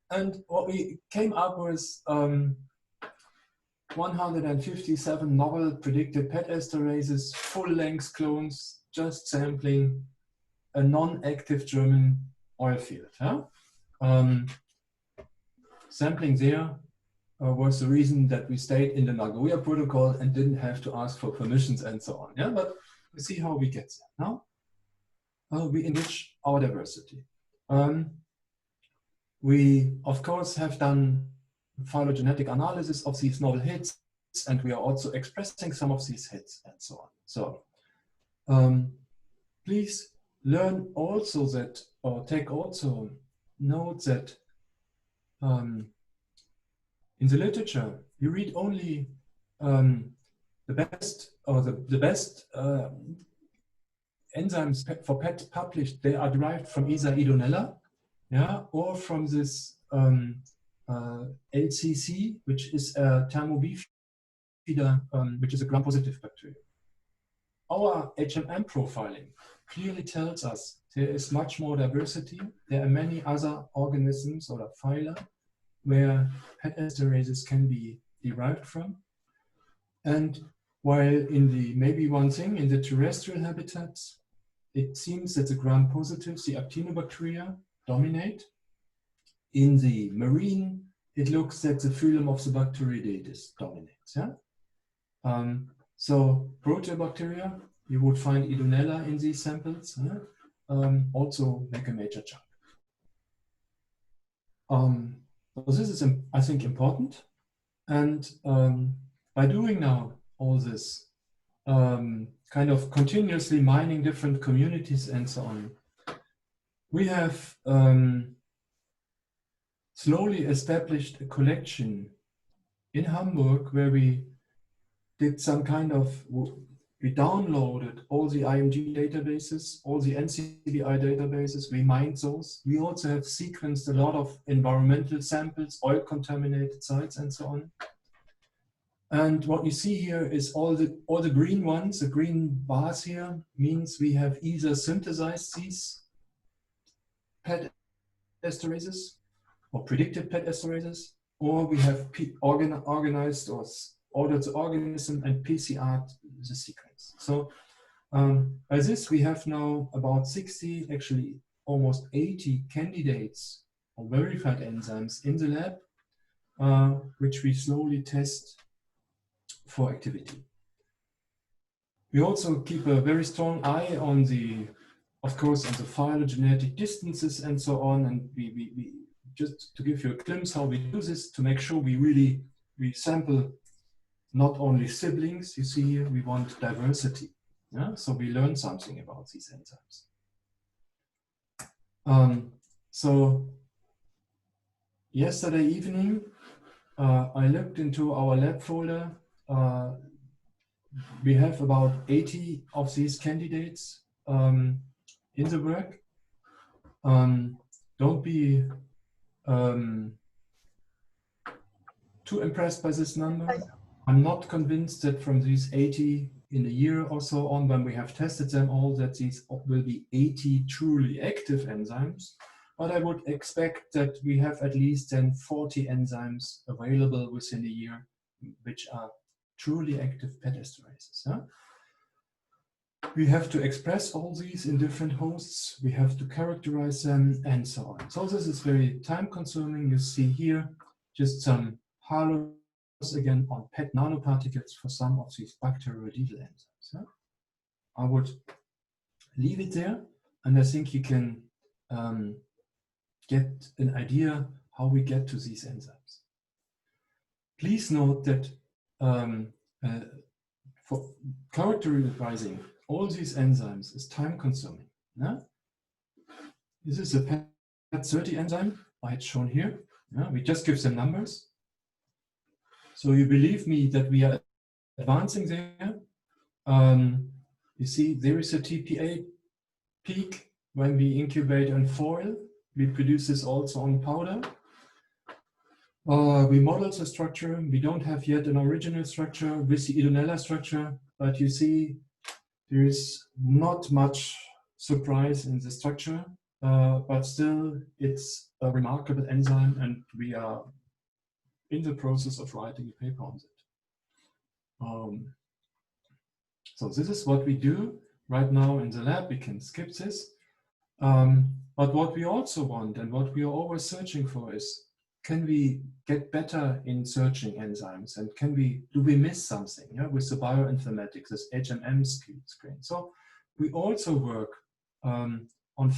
And what we came up with 157 novel predicted PET esterases, full-length clones, just sampling a non-active German oil field. Huh? Sampling there was the reason that we stayed in the Nagoya protocol and didn't have to ask for permissions and so on. Yeah, but we see how we get there. Now, we enrich our diversity. We, of course, have done phylogenetic analysis of these novel hits, and we are also expressing some of these hits and so on. So please learn also that, or take also note that in the literature, you read only the best, or the best enzymes for PET published. They are derived from either Idonella, yeah, or from this LCC, which is a thermobifida, which is a gram-positive bacteria. Our HMM profiling clearly tells us there is much more diversity. There are many other organisms or phyla where PET esterases can be derived from. And while in the, maybe one thing, in the terrestrial habitats, it seems that the gram-positives, the actinobacteria, dominate. In the marine, it looks that the phylum of the Bacteroidetes dominates. Yeah? So proteobacteria, you would find Idonella in these samples, yeah? Also make a major chunk. So this is, I think, important. And by doing now all this, kind of continuously mining different communities and so on, we have slowly established a collection in Hamburg where we did some kind of, we downloaded all the IMG databases, all the NCBI databases, we mined those. We also have sequenced a lot of environmental samples, oil contaminated sites and so on. And what you see here is all the green ones, the green bars here means we have either synthesized these PET esterases or predicted PET esterases, or we have organized or ordered the organism and PCR'd the sequence. So by this, we have now about 60, actually almost 80 candidates or verified enzymes in the lab, which we slowly test for activity. We also keep a very strong eye on the, of course, on the phylogenetic distances and so on. And we just to give you a glimpse how we do this, to make sure we sample not only siblings, you see here, we want diversity. Yeah? So we learn something about these enzymes. So yesterday evening, I looked into our lab folder. We have about 80 of these candidates in the work. Don't be too impressed by this number. I'm not convinced that from these 80, in a year or so on, when we have tested them all, that these will be 80 truly active enzymes. But I would expect that we have at least then 40 enzymes available within a year, which are truly active PET esterases. Huh? We have to express all these in different hosts. We have to characterize them and so on. So this is very time consuming. You see here just some halos again on PET nanoparticles for some of these bacterial enzymes. Yeah? I would leave it there, and I think you can get an idea how we get to these enzymes. Please note that for characterizing all these enzymes is time consuming. Yeah? This is a PET 30 enzyme I had shown here. Yeah? We just give them numbers. So you believe me that we are advancing there. You see, there is a TPA peak when we incubate on foil. We produce this also on powder. We model the structure. We don't have yet an original structure with the Idonella structure, but you see there is not much surprise in the structure, but still it's a remarkable enzyme, and we are in the process of writing a paper on it. So this is what we do right now in the lab. We can skip this. But what we also want and what we are always searching for is, can we get better in searching enzymes, and do we miss something, yeah, with the bioinformatics, this HMM screen. So we also work on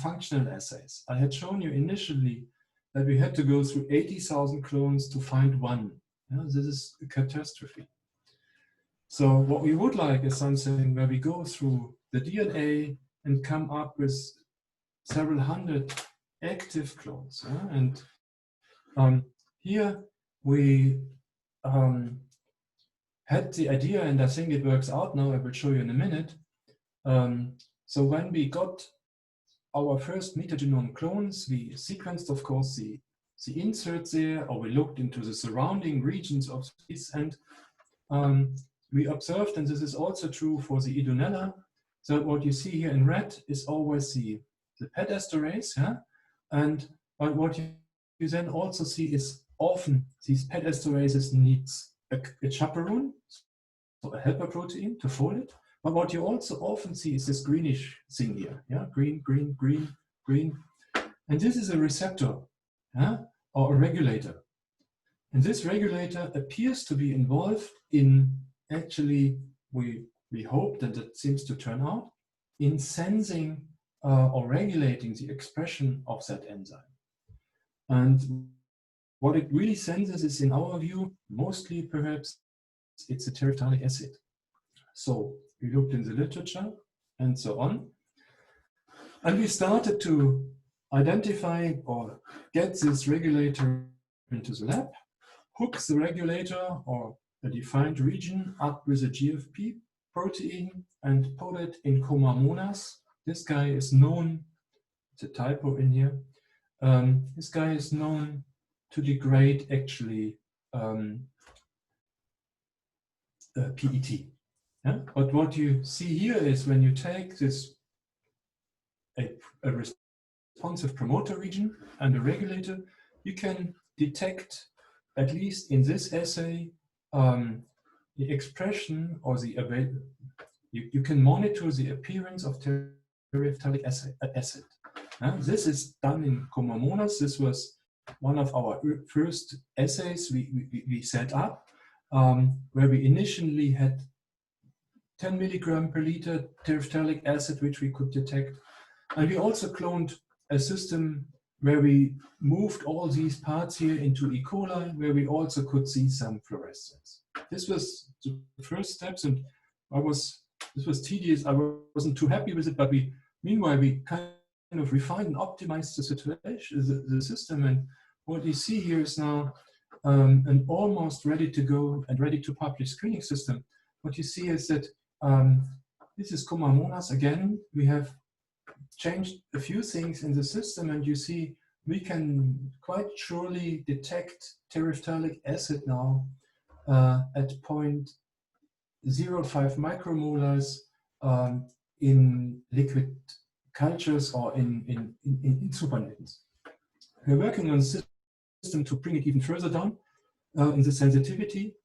functional assays. I had shown you initially that we had to go through 80,000 clones to find one. Yeah, this is a catastrophe. So what we would like is something where we go through the DNA and come up with several hundred active clones. Yeah? And here we had the idea, and I think it works out now. I will show you in a minute. So when we got our first metagenome clones, we sequenced, of course, the inserts there, or we looked into the surrounding regions of these, and we observed, and this is also true for the Idonella, so what you see here in red is always the PET esterase, yeah? And what you then also see is often these PET esterases needs a chaperone, so a helper protein to fold it. But what you also often see is this greenish thing here, yeah? Green, green, green, green. And this is a receptor, yeah? Or a regulator. And this regulator appears to be involved in, actually, we hope that it seems to turn out, in sensing or regulating the expression of that enzyme. And what it really senses is, in our view, mostly perhaps it's a terephthalic acid. So we looked in the literature and so on. And we started to identify or get this regulator into the lab, hook the regulator or a defined region up with a GFP protein and put it in Comamonas. This guy is known, it's a typo in here, this guy is known to degrade actually PET. Yeah? But what you see here is, when you take this a responsive promoter region and a regulator, you can detect, at least in this assay, the expression or the you can monitor the appearance of terephthalic acid. This is done in Comamonas. This was one of our first assays we set up, where we initially had 10 milligram per liter terephthalic acid, which we could detect. And we also cloned a system where we moved all these parts here into E. coli, where we also could see some fluorescence. This was the first steps, and this was tedious. I wasn't too happy with it, but meanwhile we kind of refined and optimized the situation, the system. And what you see here is now an almost ready to go and ready to publish screening system. What you see is that this is Comamonas again. We have changed a few things in the system, and you see we can quite surely detect terephthalic acid now at 0.8 0.5 micromolars in liquid cultures or in supernatant. We're working on a system to bring it even further down in the sensitivity,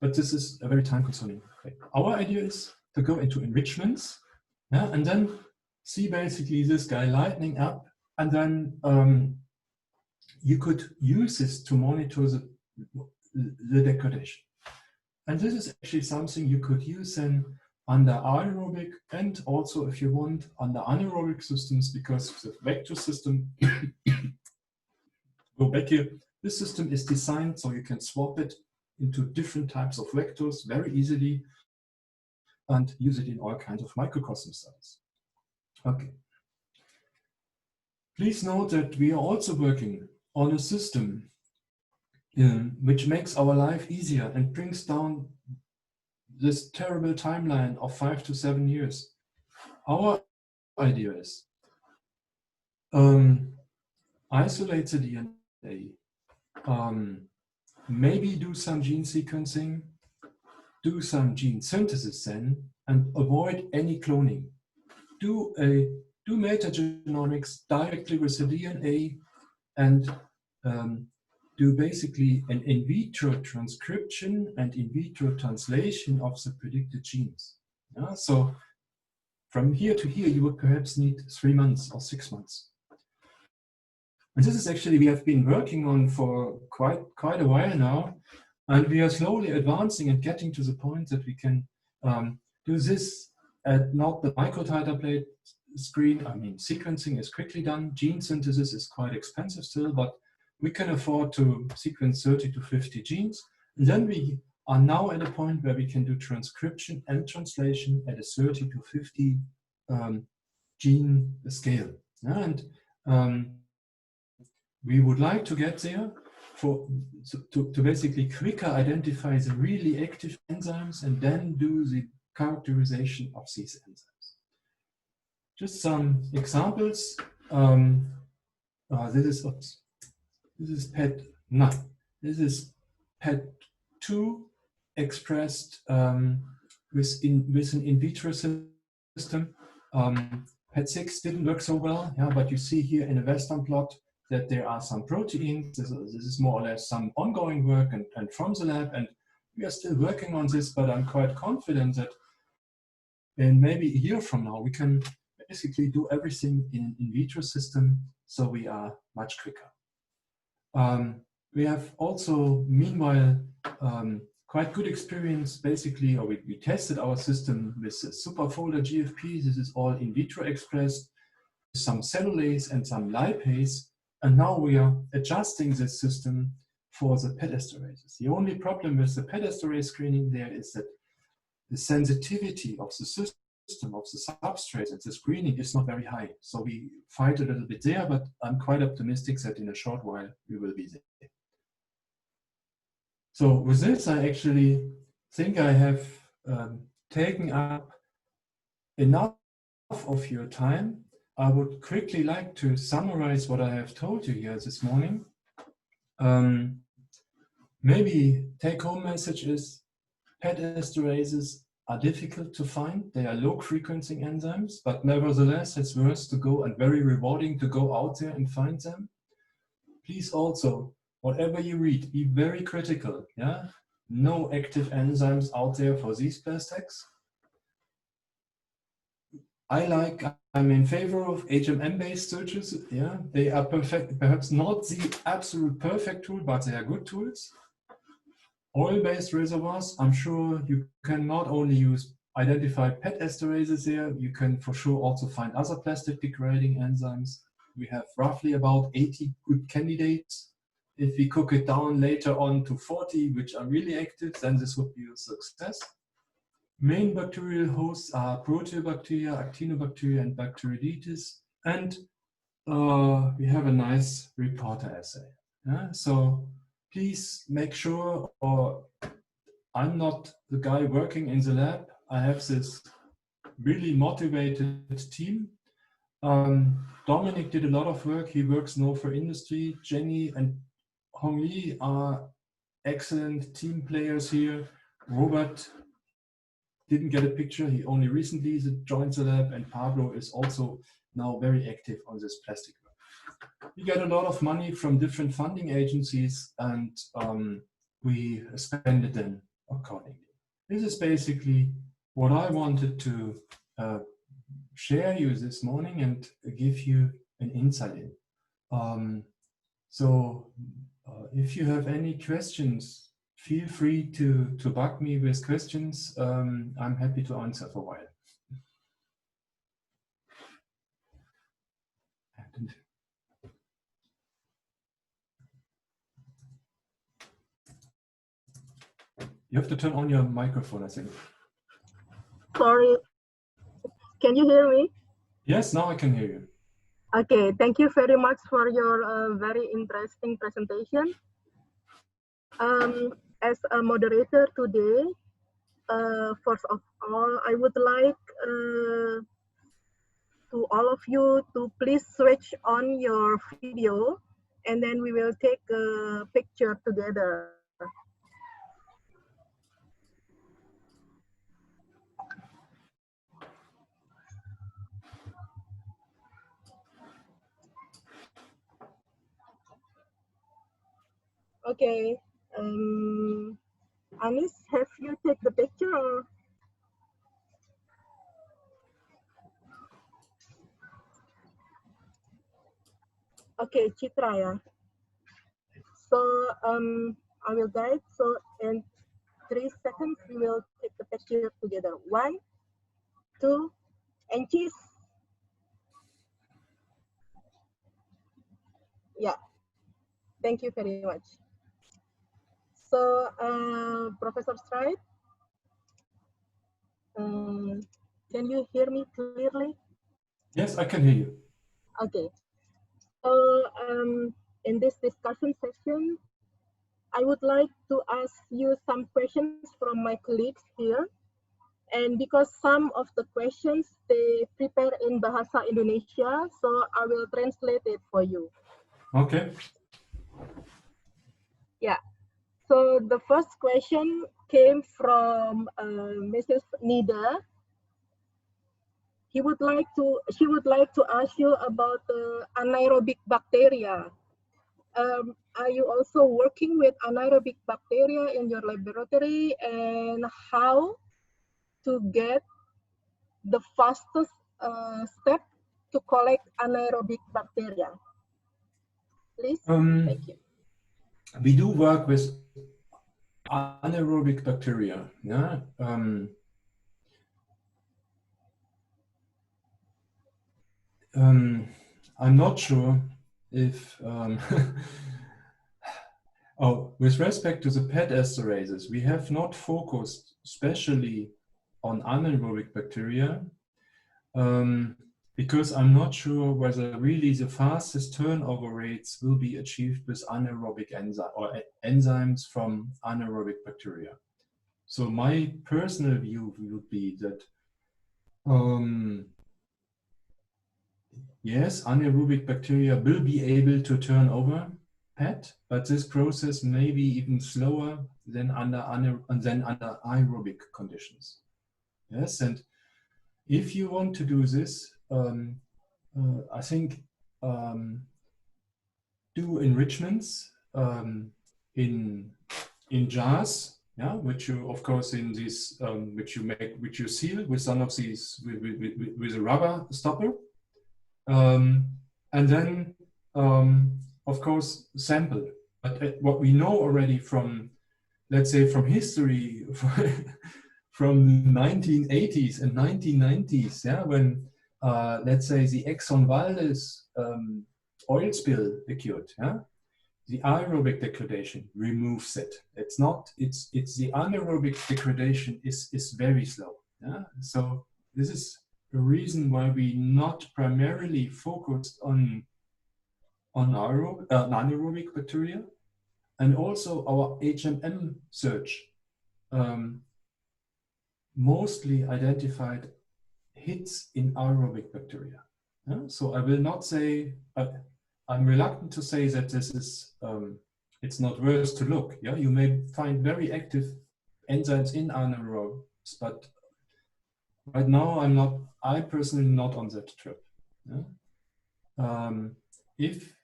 but this is a very time-consuming thing. Our idea is to go into enrichments, yeah, and then see basically this guy lightening up, and then you could use this to monitor the degradation. And this is actually something you could use then under aerobic and also, if you want, under anaerobic systems, because the vector system, go back here, this system is designed so you can swap it into different types of vectors very easily and use it in all kinds of microcosm studies. Okay. Please note that we are also working on a system which makes our life easier and brings down this terrible timeline of 5 to 7 years. Our idea is isolate the DNA, maybe do some gene sequencing, do some gene synthesis then, and avoid any cloning. Do metagenomics directly with the DNA and do basically an in vitro transcription and in vitro translation of the predicted genes. Yeah? So from here to here, you would perhaps need 3 months or 6 months. And this is actually, we have been working on for quite a while now, and we are slowly advancing and getting to the point that we can do this at not the microtiter plate screen. I mean, sequencing is quickly done. Gene synthesis is quite expensive still, but we can afford to sequence 30 to 50 genes. And then we are now at a point where we can do transcription and translation at a 30 to 50 gene scale. And we would like to get there to basically quicker identify the really active enzymes and then do the characterization of these enzymes. Just some examples. This is PET9. This is PET2 expressed with an in vitro system. PET6 didn't work so well, yeah, but you see here in a Western plot that there are some proteins. This is more or less some ongoing work and from the lab, and we are still working on this, but I'm quite confident that in maybe a year from now, we can basically do everything in an in vitro system, so we are much quicker. We have also, meanwhile, quite good experience, basically, or we tested our system with a superfolder GFP. This is all in vitro expressed, some cellulase and some lipase, and now we are adjusting this system for the PET esterases. The only problem with the PET esterase screening there is that the sensitivity of the system, of the substrate and the screening is not very high. So we fight a little bit there, but I'm quite optimistic that in a short while we will be there. So with this, I actually think I have taken up enough of your time. I would quickly like to summarize what I have told you here this morning. Maybe take-home message is PET esterases are difficult to find. They are low-frequency enzymes, but nevertheless, it's worth to go and very rewarding to go out there and find them. Please also, whatever you read, be very critical. Yeah, no active enzymes out there for these plastics. I'm in favor of HMM-based searches. Yeah, they are perfect, perhaps not the absolute perfect tool, but they are good tools. Oil-based reservoirs, I'm sure you can not only identify PET esterases there, you can for sure also find other plastic degrading enzymes. We have roughly about 80 good candidates. If we cook it down later on to 40, which are really active, then this would be a success. Main bacterial hosts are Proteobacteria, Actinobacteria, and Bacteroidetes. And we have a nice reporter assay. Yeah? So please make sure, or I'm not the guy working in the lab. I have this really motivated team. Dominic did a lot of work. He works now for industry. Jenny and Hong Li are excellent team players here. Robert didn't get a picture. He only recently joined the lab, and Pablo is also now very active on this plastic work. We get a lot of money from different funding agencies, and we spend it then accordingly. This is basically what I wanted to share you this morning and give you an insight in. If you have any questions, feel free to bug me with questions. I'm happy to answer for a while. You have to turn on your microphone, I think. Sorry, can you hear me? Yes, now I can hear you. Okay, thank you very much for your very interesting presentation. As a moderator today, first of all, I would like to all of you to please switch on your video, and then we will take a picture together. Okay, Anis, have you take the picture or? Okay, Chitra, yeah. So I will guide. So in 3 seconds, we will take the picture together. 1, 2, and cheese. Yeah, thank you very much. So Professor Streit, can you hear me clearly? Yes, I can hear you. Okay. So in this discussion session, I would like to ask you some questions from my colleagues here. And because some of the questions they prepare in Bahasa Indonesia, so I will translate it for you. Okay. Yeah. So the first question came from Mrs. Nida. She would like to ask you about the anaerobic bacteria. Are you also working with anaerobic bacteria in your laboratory, and how to get the fastest step to collect anaerobic bacteria? Please, thank you. We do work with anaerobic bacteria. Yeah. I'm not sure if with respect to the PET esterases, we have not focused especially on anaerobic bacteria because I'm not sure whether really the fastest turnover rates will be achieved with anaerobic enzymes from anaerobic bacteria. So my personal view would be that yes, anaerobic bacteria will be able to turn over PET, but this process may be even slower than under aerobic conditions. Yes, and if you want to do this, I think do enrichments in jars, yeah, which you of course in this which you seal with some of these with a rubber stopper. And then, of course, sample. But what we know already from, let's say, from history, from the 1980s and 1990s, yeah, when, let's say, the Exxon Valdez oil spill occurred, yeah, the aerobic degradation removes it. It's not. It's the anaerobic degradation is very slow. Yeah, so this is the reason why we not primarily focused on anaerobic bacteria, and also our HMM search mostly identified hits in aerobic bacteria. Yeah? So I will not say, I'm reluctant to say that this is, it's not worth to look. Yeah, you may find very active enzymes in anaerobes, but right now I personally not on that trip. Yeah? If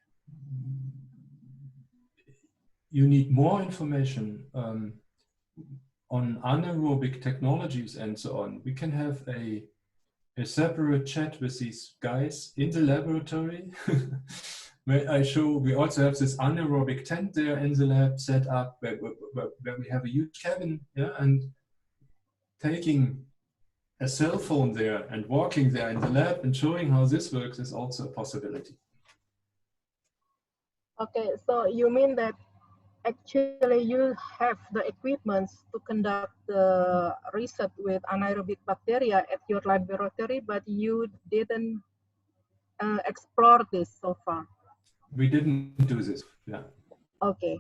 you need more information on anaerobic technologies and so on, we can have a separate chat with these guys in the laboratory where I show, we also have this anaerobic tent there in the lab set up where we have a huge cabin, yeah, and taking a cell phone there and walking there in the lab and showing how this works is also a possibility. Okay, so you mean that actually you have the equipment to conduct the research with anaerobic bacteria at your laboratory, but you didn't explore this so far. We didn't do this, yeah. Okay,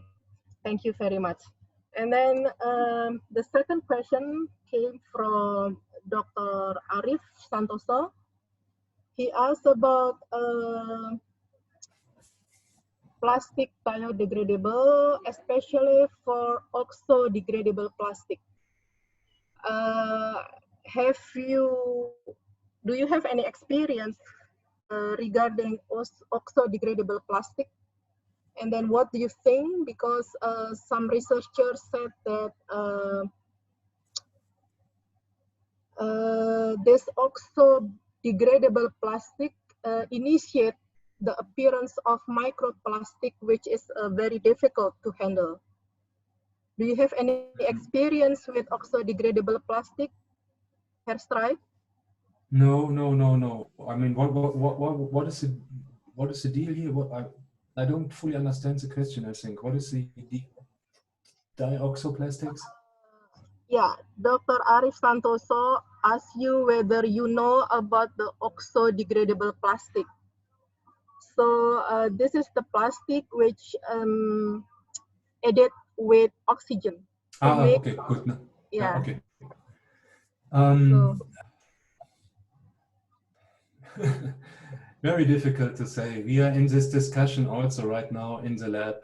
thank you very much. And then the second question came from Dr. Arif Santoso. He asked about plastic biodegradable, especially for Oxo Degradable Plastic. Do you have any experience regarding Oxo Degradable Plastic? And then what do you think? Because some researchers said that this Oxo Degradable Plastic initiate the appearance of microplastic, which is very difficult to handle. Do you have any experience with Oxo Degradable Plastic, Herr Streit? No. I mean, what is the deal here? I don't fully understand the question. I think what is the dioxoplastics? Yeah, Dr. Arif Santoso asked you whether you know about the Oxo Degradable Plastic. So this is the plastic which added with oxygen. Okay, good. No. Yeah. Okay. Very difficult to say. We are in this discussion also right now in the lab,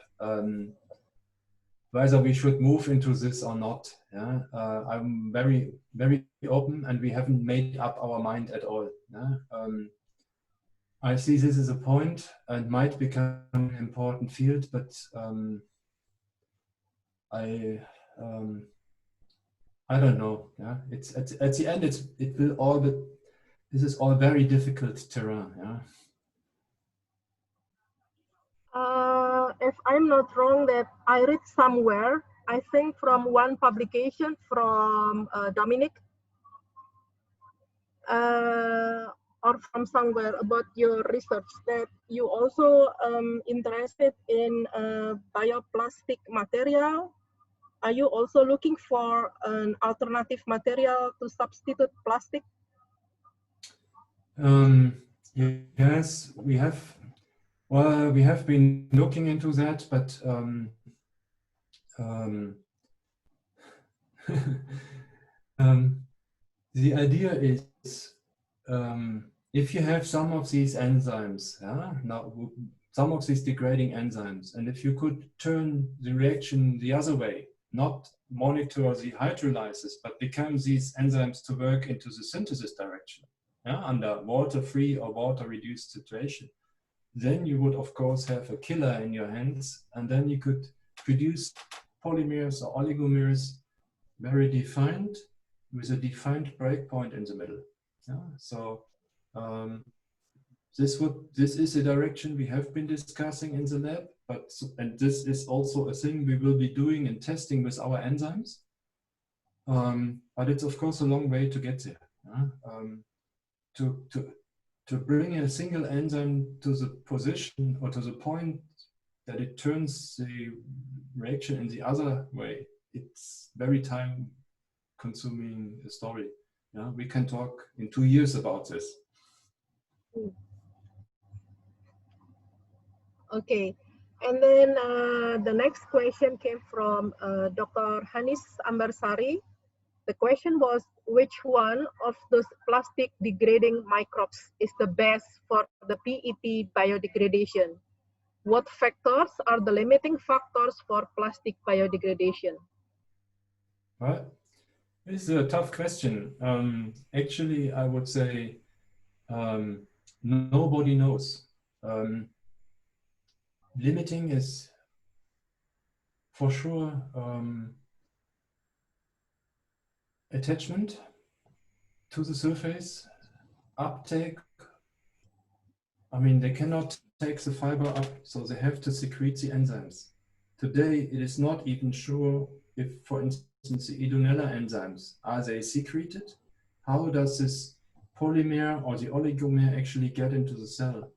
whether we should move into this or not. Yeah? I'm very, very open, and we haven't made up our mind at all. Yeah? I see this as a point and might become an important field, but I don't know. Yeah, it's at the end. It will all be. This is all very difficult terrain. Yeah. If I'm not wrong, that I read somewhere, I think from one publication from Dominic, or from somewhere about your research, that you also interested in bioplastic material. Are you also looking for an alternative material to substitute plastic? Yes, we have. Well, we have been looking into that, but the idea is if you have some of these enzymes, some of these degrading enzymes, and if you could turn the reaction the other way, not monitor the hydrolysis, but become these enzymes to work into the synthesis direction, under water-free or water-reduced situation, then you would, of course, have a killer in your hands, and then you could produce polymers or oligomers very defined, with a defined breakpoint in the middle. Yeah? So this is a direction we have been discussing in the lab, and this is also a thing we will be doing in testing with our enzymes. But it's of course a long way to get there. To bring a single enzyme to the position or to the point that it turns the reaction in the other way, it's very time-consuming story. Yeah, we can talk in 2 years about this. Okay, and then the next question came from Dr. Hanis Ambarsari. The question was, which one of those plastic degrading microbes is the best for the PET biodegradation? What factors are the limiting factors for plastic biodegradation? Right. This is a tough question. Actually, I would say nobody knows. Limiting is for sure attachment to the surface, uptake. I mean, they cannot take the fiber up, so they have to secrete the enzymes. Today, it is not even sure if, for instance, the Idunella enzymes, are they secreted? How does this polymer or the oligomer actually get into the cell?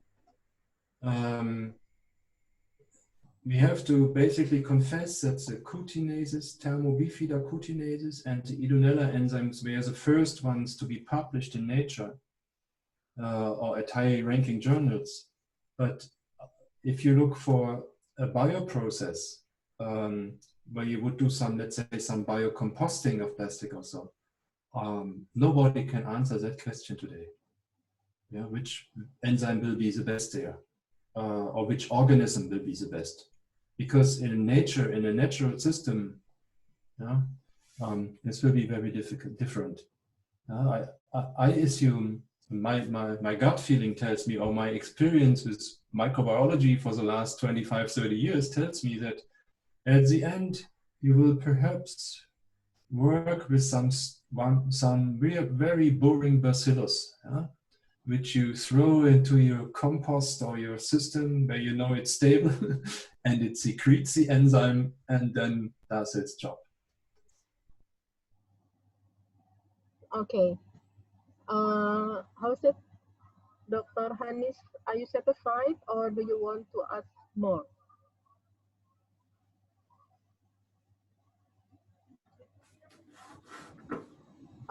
We have to basically confess that the cutinases, thermobifida cutinases, and the Idunella enzymes were the first ones to be published in Nature or at high-ranking journals. But if you look for a bioprocess where you would do some, let's say, some biocomposting of plastic or so, nobody can answer that question today. Yeah, which enzyme will be the best there, or which organism will be the best? Because in nature, in a natural system, yeah, this will be very different. I assume my gut feeling tells me, or my experience with microbiology for the last 25, 30 years tells me that at the end, you will perhaps work with some very boring bacillus, yeah? Which you throw into your compost or your system where you know it's stable and it secretes the enzyme and then does its job. Okay. How's it, Dr. Hanis? Are you satisfied or do you want to ask more?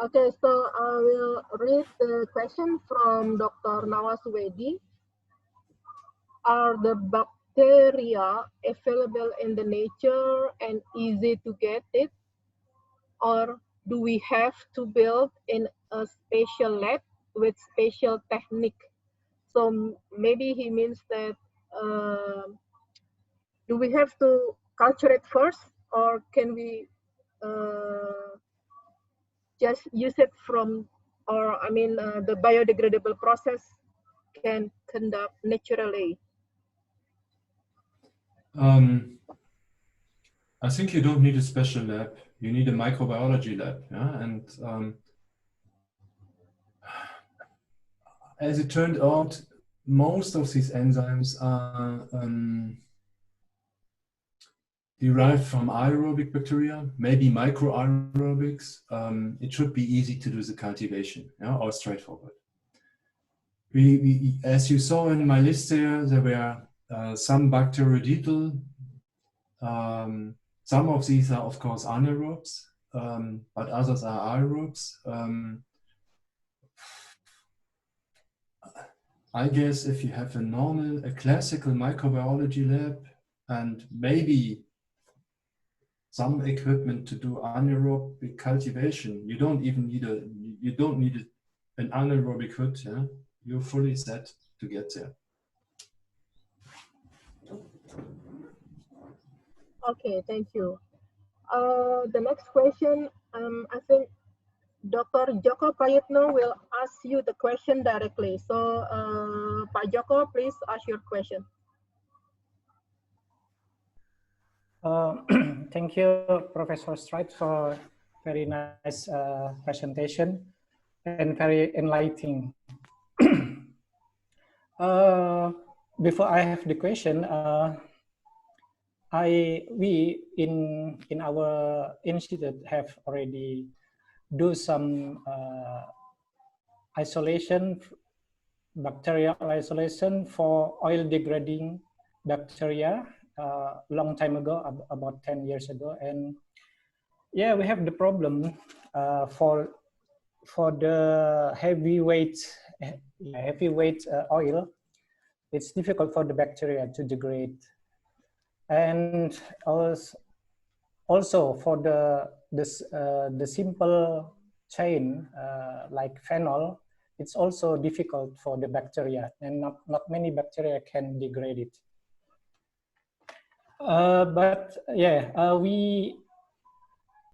Okay, so I will read the question from Dr. Nawaswedi. Are the bacteria available in the nature and easy to get it? Or do we have to build in a special lab with special technique? So maybe he means that do we have to culture it first, or can we just use it from, or I mean, the biodegradable process can conduct naturally? I think you don't need a special lab. You need a microbiology lab, yeah? And as it turned out, most of these enzymes are derived from aerobic bacteria, maybe microaerobics. It should be easy to do the cultivation, yeah, or straightforward. As you saw in my list there were some bacteroidal. Some of these are, of course, anaerobes, but others are aerobes. I guess if you have a classical microbiology lab and maybe some equipment to do anaerobic cultivation, you don't need an anaerobic hood. Yeah? You're fully set to get there. Okay, thank you. The next question, I think Dr. Joko Prayitno will ask you the question directly. So, Pak Joko, please ask your question. Thank you, Professor Streit, for very nice presentation and very enlightening. Before I have the question, we in our institute have already do some bacterial isolation for oil degrading bacteria long time ago, about 10 years ago. And yeah, we have the problem for the heavyweight oil. It's difficult for the bacteria to degrade. And also for the simple chain like phenol, it's also difficult for the bacteria, and not many bacteria can degrade it. But yeah, we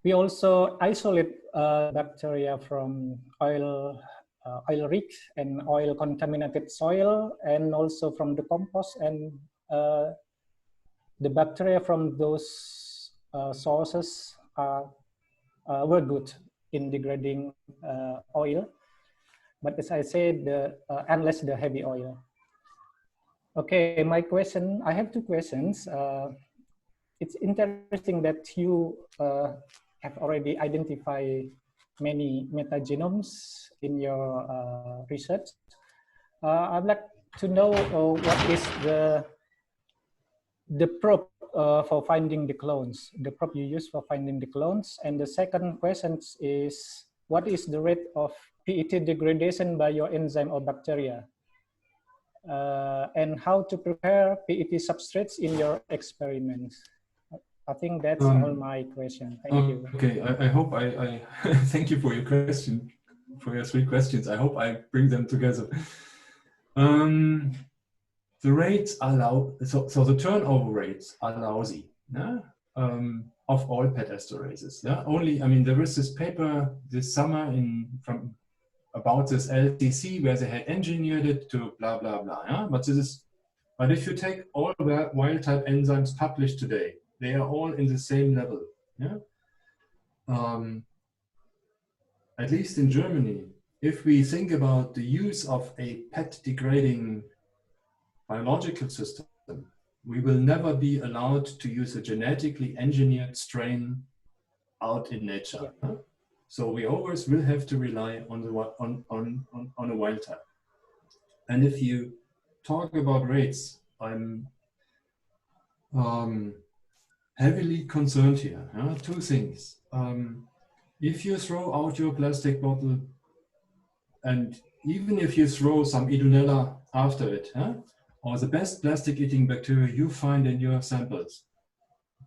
We also isolate bacteria from oil rig and oil contaminated soil, and also from the compost, and the bacteria from those sources were good in degrading oil. But as I said, unless the heavy oil. Okay, my question, I have two questions. It's interesting that you have already identified many metagenomes in your research. I'd like to know what is the probe for finding the clones, the probe you use for finding the clones. And the second question is, what is the rate of PET degradation by your enzyme or bacteria? And how to prepare PET substrates in your experiments? I think that's all my question. Thank you. Okay, I hope I thank you for your question, for your three questions. I hope I bring them together. The rates are low, so the turnover rates are lousy, yeah? Of all PET esterases. Yeah? Only, I mean, there was this paper this summer about this LCC where they had engineered it to blah blah blah. Yeah? But if you take all the wild type enzymes published today, they are all in the same level. Yeah? At least in Germany, if we think about the use of a PET degrading biological system, we will never be allowed to use a genetically engineered strain out in nature. Yeah. Huh? So we always will have to rely on a wild type. And if you talk about rates, I'm heavily concerned here. Two things. If you throw out your plastic bottle, and even if you throw some Idunella after it, or the best plastic-eating bacteria you find in your samples,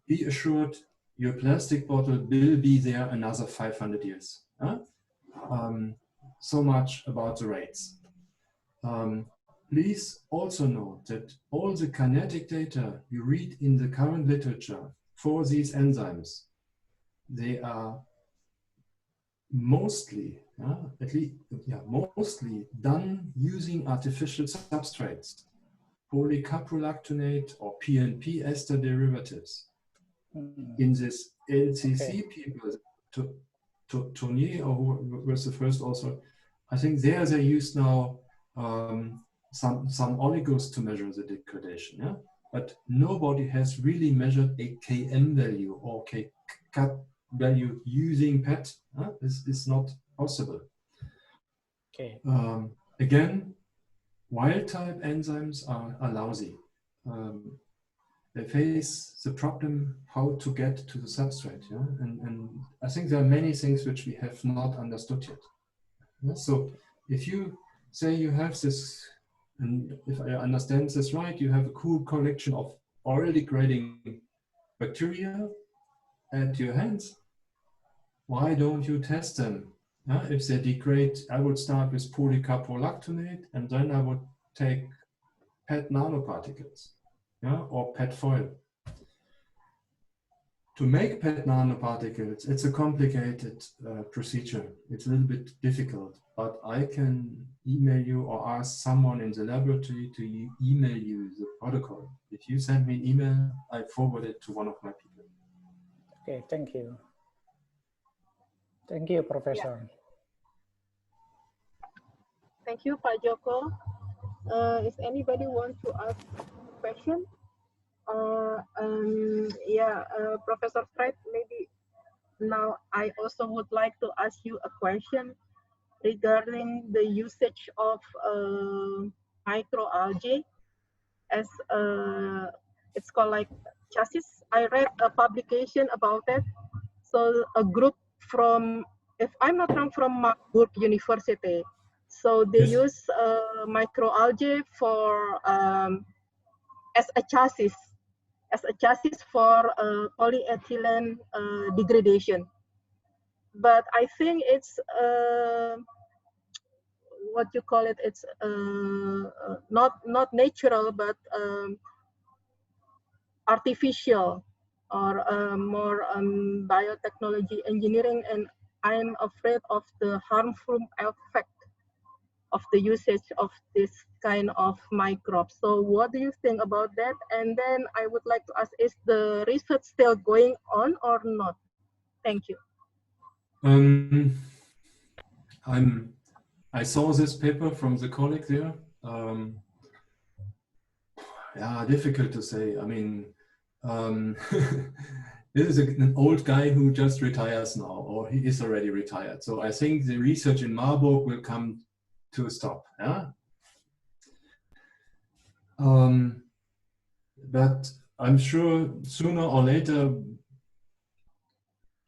be assured your plastic bottle will be there another 500 years. So much about the rates. Please also note that all the kinetic data you read in the current literature for these enzymes, they are mostly, mostly done using artificial substrates, polycaprolactonate or PNP ester derivatives. In this LCC people, Tournier, or who was the first author, I think there they use now some oligos to measure the degradation. Yeah? But nobody has really measured a Km value or K-cut value using PET. This is not possible. Okay. Again, wild type enzymes are lousy. They face the problem how to get to the substrate. Yeah? And I think there are many things which we have not understood yet. Yeah? So if you say you have this, and if I understand this right, you have a cool collection of oil degrading bacteria at your hands, why don't you test them? If they degrade, I would start with polycaprolactonate, and then I would take PET nanoparticles, or PET foil. To make PET nanoparticles, it's a complicated procedure. It's a little bit difficult, but I can email you or ask someone in the laboratory to email you the protocol. If you send me an email, I forward it to one of my people. Okay, thank you. Thank you, Professor. Yeah. Thank you, Pak Joko. Is anybody want to ask a question? Professor Streit, maybe now I also would like to ask you a question regarding the usage of microalgae as it's called like chassis. I read a publication about it. So a group from, if I'm not wrong, from Marburg University. So they use microalgae for as a chassis for polyethylene degradation. But I think it's what you call it. It's not natural, but artificial. or more biotechnology engineering, and I'm afraid of the harmful effect of the usage of this kind of microbes. So what do you think about that? And then I would like to ask, is the research still going on or not? Thank you. I saw this paper from the colleague there. Yeah, difficult to say. I mean, this is an old guy who just retires now, or he is already retired. So I think the research in Marburg will come to a stop. Yeah. But I'm sure sooner or later,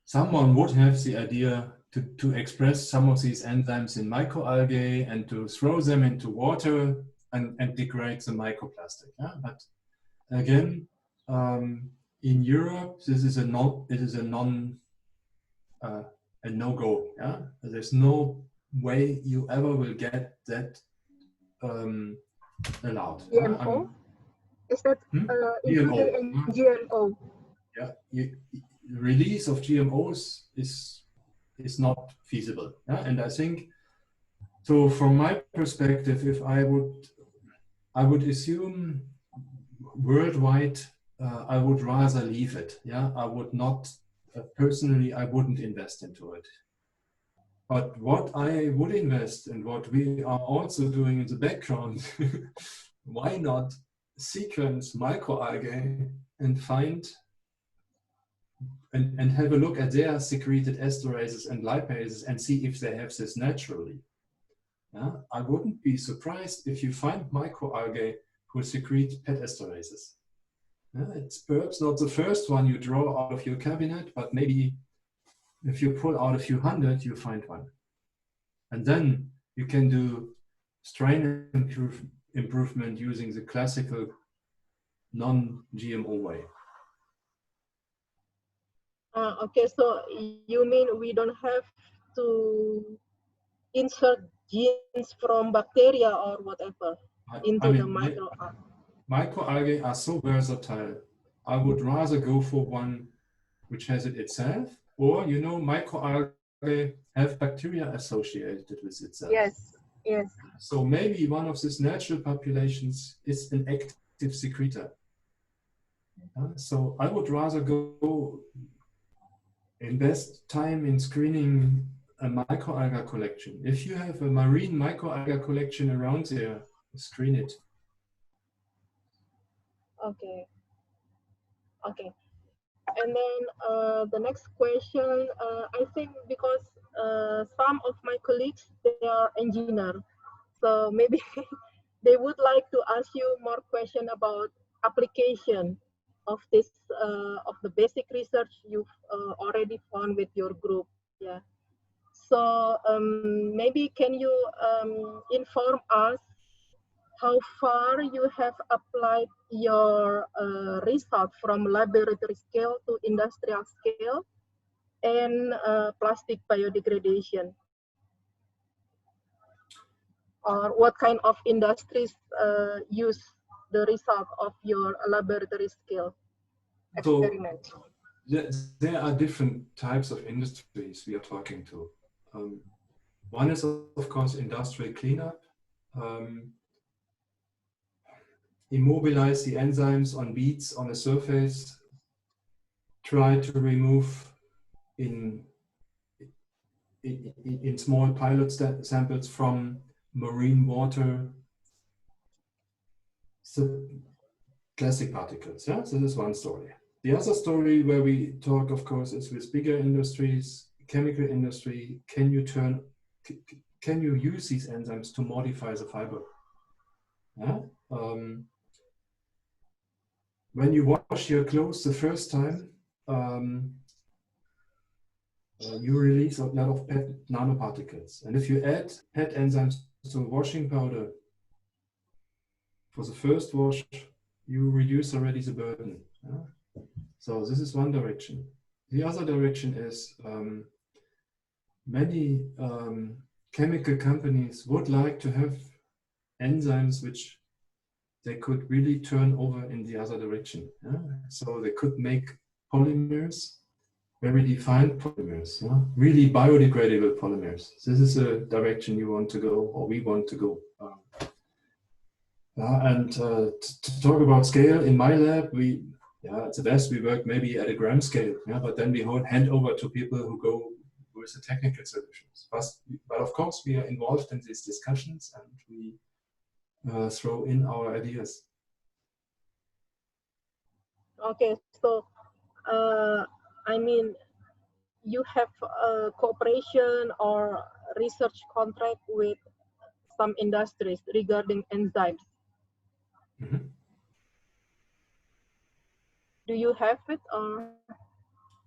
someone would have the idea to express some of these enzymes in microalgae and to throw them into water and degrade the microplastic. Yeah? But again, in Europe, this is a no-go. Yeah? There's no way you ever will get that allowed. GMO? Is that including in GMO? Yeah, release of GMOs is not feasible. Yeah? And I think, so from my perspective, if I would assume worldwide, I would rather leave it. Yeah, I would not, personally, I wouldn't invest into it. But what I would invest and what we are also doing in the background, why not sequence microalgae and find and have a look at their secreted esterases and lipases and see if they have this naturally. Yeah? I wouldn't be surprised if you find microalgae who secrete PET esterases. Yeah? It's perhaps not the first one you draw out of your cabinet, but maybe if you pull out a few hundred, you find one. And then you can do strain improvement using the classical non-GMO way. Okay, so you mean we don't have to insert genes from bacteria or whatever into the microalgae? Microalgae are so versatile. I would rather go for one which has it itself, or microalgae have bacteria associated with itself. Yes, yes. So maybe one of these natural populations is an active secretor. So I would rather go invest time in screening a microalgae collection. If you have a marine microalgae collection around there, screen it. Okay. Okay. And then the next question, I think because some of my colleagues, they are engineers, so maybe they would like to ask you more question about application of this of the basic research you've already found with your group. Yeah. So maybe can you inform us how far you have applied your result from laboratory scale to industrial scale and plastic biodegradation? Or what kind of industries use the result of your laboratory scale experiment? So, there are different types of industries we are talking to. One is, of course, industrial cleanup. Immobilize the enzymes on beads on a surface, try to remove in small pilot samples from marine water plastic particles. Yeah? So this is one story. The other story where we talk, of course, is with bigger industries, chemical industry. Can you use these enzymes to modify the fiber? Yeah? When you wash your clothes the first time, you release a lot of PET nanoparticles. And if you add PET enzymes to washing powder for the first wash, you reduce already the burden. Yeah? So this is one direction. The other direction is many chemical companies would like to have enzymes which they could really turn over in the other direction. Yeah? So they could make polymers, very defined polymers, yeah? Really biodegradable polymers. This is a direction you want to go, or we want to go. To talk about scale, in my lab, at the best we work maybe at a gram scale, yeah? But then we hand over to people who go with the technical solutions. But of course, we are involved in these discussions and we throw in our ideas. Okay, so I mean, you have a cooperation or research contract with some industries regarding enzymes. Mm-hmm. Do you have it? Or?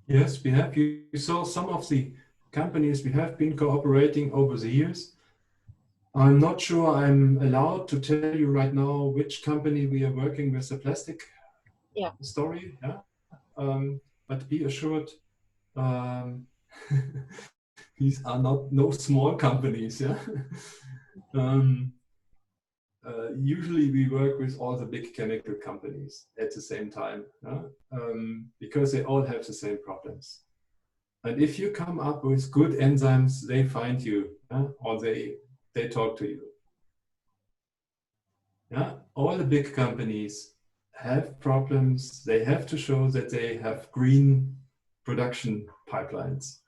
Yes, we have. You saw some of the companies we have been cooperating over the years. I'm not sure I'm allowed to tell you right now which company we are working with the plastic story. Yeah? But be assured, these are no small companies. Yeah. Usually we work with all the big chemical companies at the same time, because they all have the same problems. And if you come up with good enzymes, they find you, or they talk to you. Yeah, all the big companies have problems. They have to show that they have green production pipelines.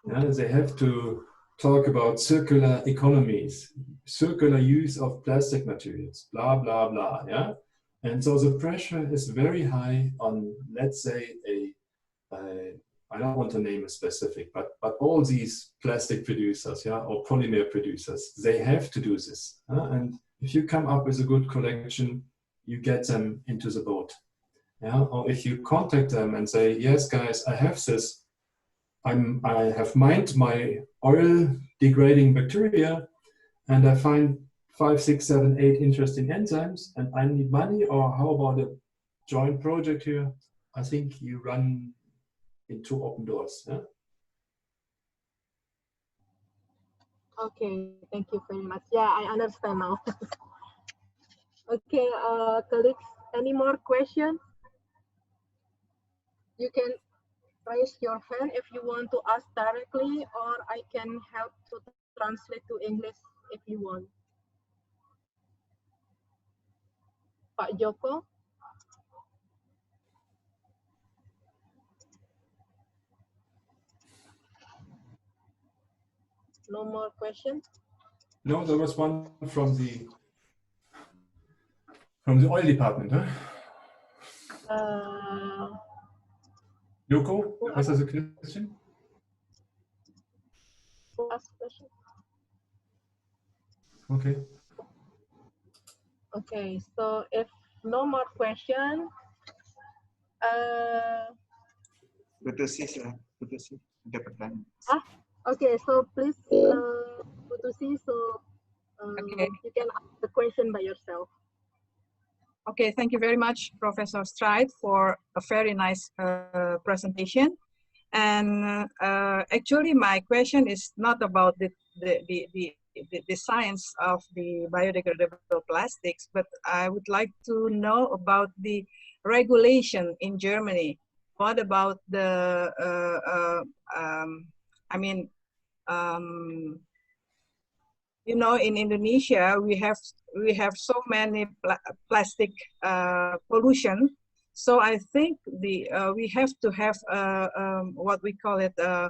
Yeah, they have to talk about circular economies, circular use of plastic materials, blah, blah, blah. Yeah. And so the pressure is very high on, let's say, I don't want to name a specific, but all these plastic producers, yeah, or polymer producers, they have to do this. And if you come up with a good collection, you get them into the boat. Yeah. Or if you contact them and say, yes, guys, I have this. I have mined my oil degrading bacteria and I find 5, 6, 7, 8 interesting enzymes and I need money, or how about a joint project here? I think you run into open doors. Yeah? Okay, thank you very much. Yeah, I understand now. Okay, colleagues, any more questions? You can raise your hand if you want to ask directly, or I can help to translate to English if you want. Pak Joko? No more questions? No, there was one from the oil department, huh? Yoko, was that a question? Who asked question? Okay. Okay, so if no more question, Putusi, Putusi, ada pertanyaan. Okay, so please, Putusi, so you can ask the question by yourself. Okay, thank you very much, Professor Streit, for a very nice presentation. And actually, my question is not about the science of the biodegradable plastics, but I would like to know about the regulation in Germany. What about the, you know, in Indonesia, we have so many plastic pollution. So I think we have to have what we call it a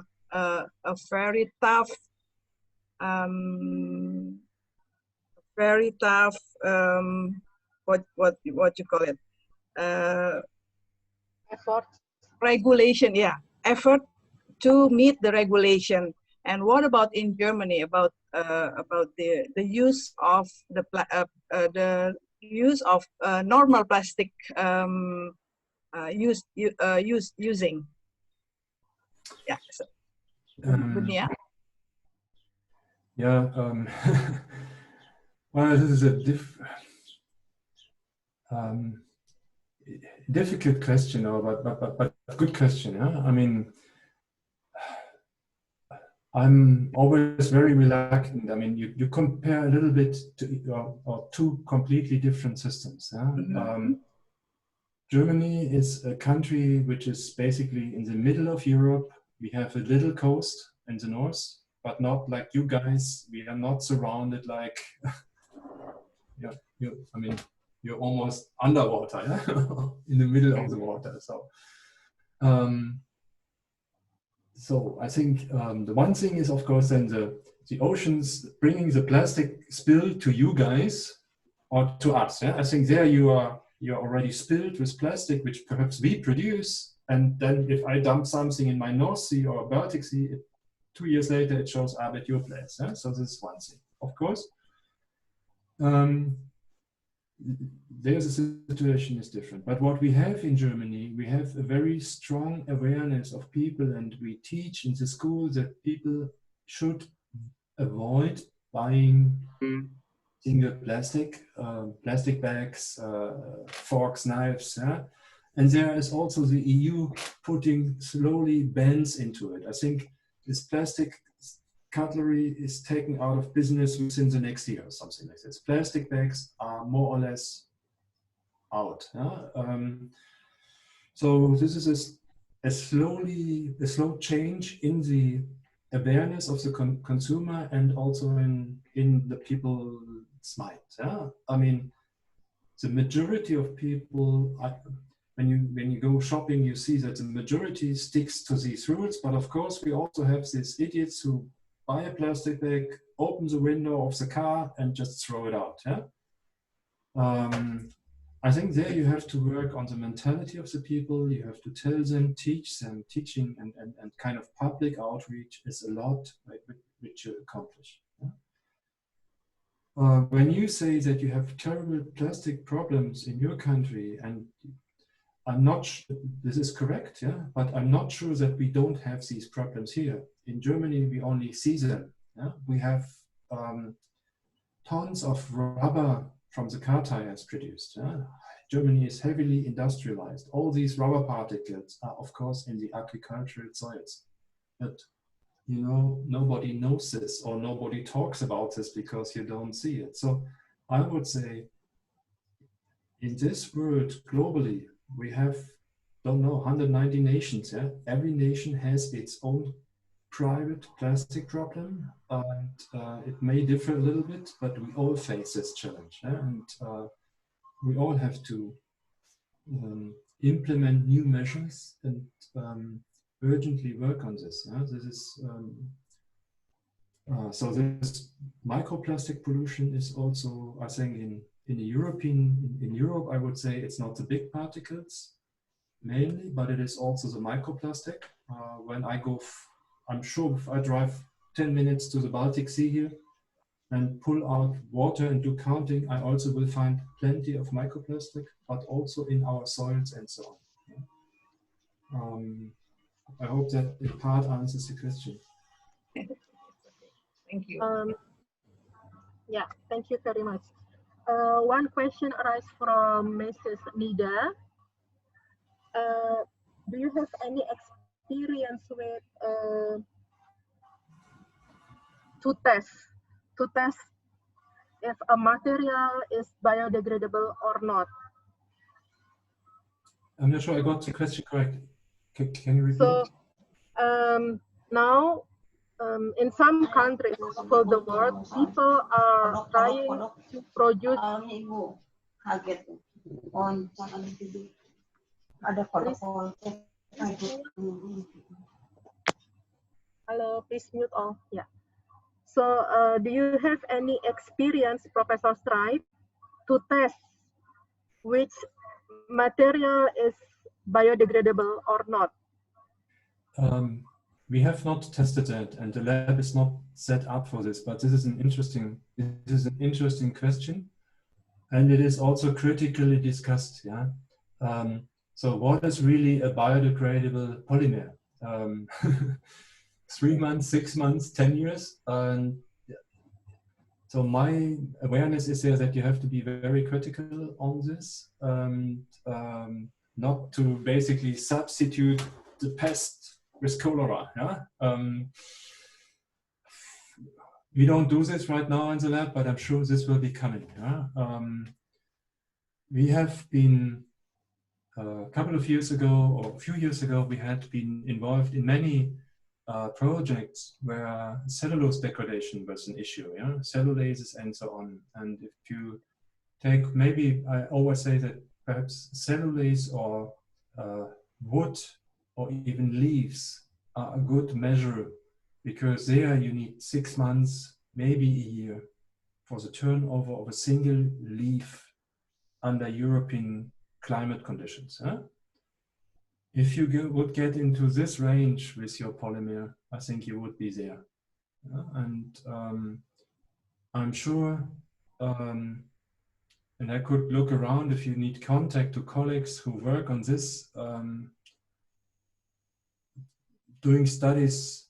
very tough, what you call it? Effort. Regulation, yeah, effort to meet the regulation. And what about in Germany about the use of normal plastic using? Yeah. So, yeah. Well, this is a difficult question, but good question. Yeah? I mean, I'm always very reluctant. I mean, you compare a little bit to or two completely different systems. Yeah? Mm-hmm. Germany is a country which is basically in the middle of Europe. We have a little coast in the north, but not like you guys. We are not surrounded like, yeah, I mean, you're almost underwater, yeah? In the middle of the water. So I think the one thing is, of course, then the oceans bringing the plastic spill to you guys or to us. Yeah? I think there you're already spilled with plastic, which perhaps we produce. And then if I dump something in my North Sea or Baltic Sea, 2 years later, it shows up at your place. Yeah? So this is one thing, of course. There's a situation is different. But what we have in Germany, we have a very strong awareness of people, and we teach in the school that people should avoid buying single plastic bags, forks, knives. Yeah? And there is also the EU putting slowly bans into it. I think this plastic cutlery is taken out of business within the next year or something like this. Plastic bags are more or less out. Yeah? So this is a slow change in the awareness of the consumer and also in the people's mind. Yeah? I mean, the majority of people, when you go shopping, you see that the majority sticks to these rules. But of course, we also have these idiots who buy a plastic bag, open the window of the car, and just throw it out. Yeah? I think there you have to work on the mentality of the people. You have to tell them, teach them. Teaching and kind of public outreach is a lot which you accomplish. Yeah? When you say that you have terrible plastic problems in your country, and I'm not this is correct, yeah, but I'm not sure that we don't have these problems here. In Germany, we only see them. Yeah? We have tons of rubber from the car tires produced. Yeah? Germany is heavily industrialized. All these rubber particles are, of course, in the agricultural soils. But you know, nobody knows this or nobody talks about this because you don't see it. So I would say in this world globally, we have, don't know, 190 nations. Yeah? Every nation has its own private plastic problem, and it may differ a little bit, but we all face this challenge. Yeah? And we all have to implement new measures and urgently work on this. Yeah? This is so this microplastic pollution is also, I think, in Europe, I would say it's not the big particles mainly, but it is also the microplastic. When I go, I'm sure if I drive 10 minutes to the Baltic Sea here and pull out water and do counting, I also will find plenty of microplastic, but also in our soils and so on. I hope that in part answers the question. Thank you. Yeah, thank you very much. One question arises from Mrs. Nida. Do you have any experience with to test if a material is biodegradable or not? I'm not sure I got the question correct. Can you repeat? So now in some countries of the world, people are trying to produce. Hello, please mute all. Yeah. So do you have any experience, Professor Streit, to test which material is biodegradable or not? We have not tested that, and the lab is not set up for this. But this is an interesting question, and it is also critically discussed. Yeah. So what is really a biodegradable polymer? 3 months, 6 months, 10 years. So my awareness is there that you have to be very critical on this, not to basically substitute the pest with cholera. Yeah? We don't do this right now in the lab, but I'm sure this will be coming. Yeah? We have been a couple of years ago, or a few years ago, we had been involved in many projects where cellulose degradation was an issue, yeah, cellulases and so on. And if you take, maybe I always say that perhaps cellulase or wood or even leaves are a good measure, because there you need 6 months, maybe a year, for the turnover of a single leaf under European climate conditions. Huh? If you would get into this range with your polymer, I think you would be there. And I'm sure, and I could look around if you need contact to colleagues who work on this, doing studies,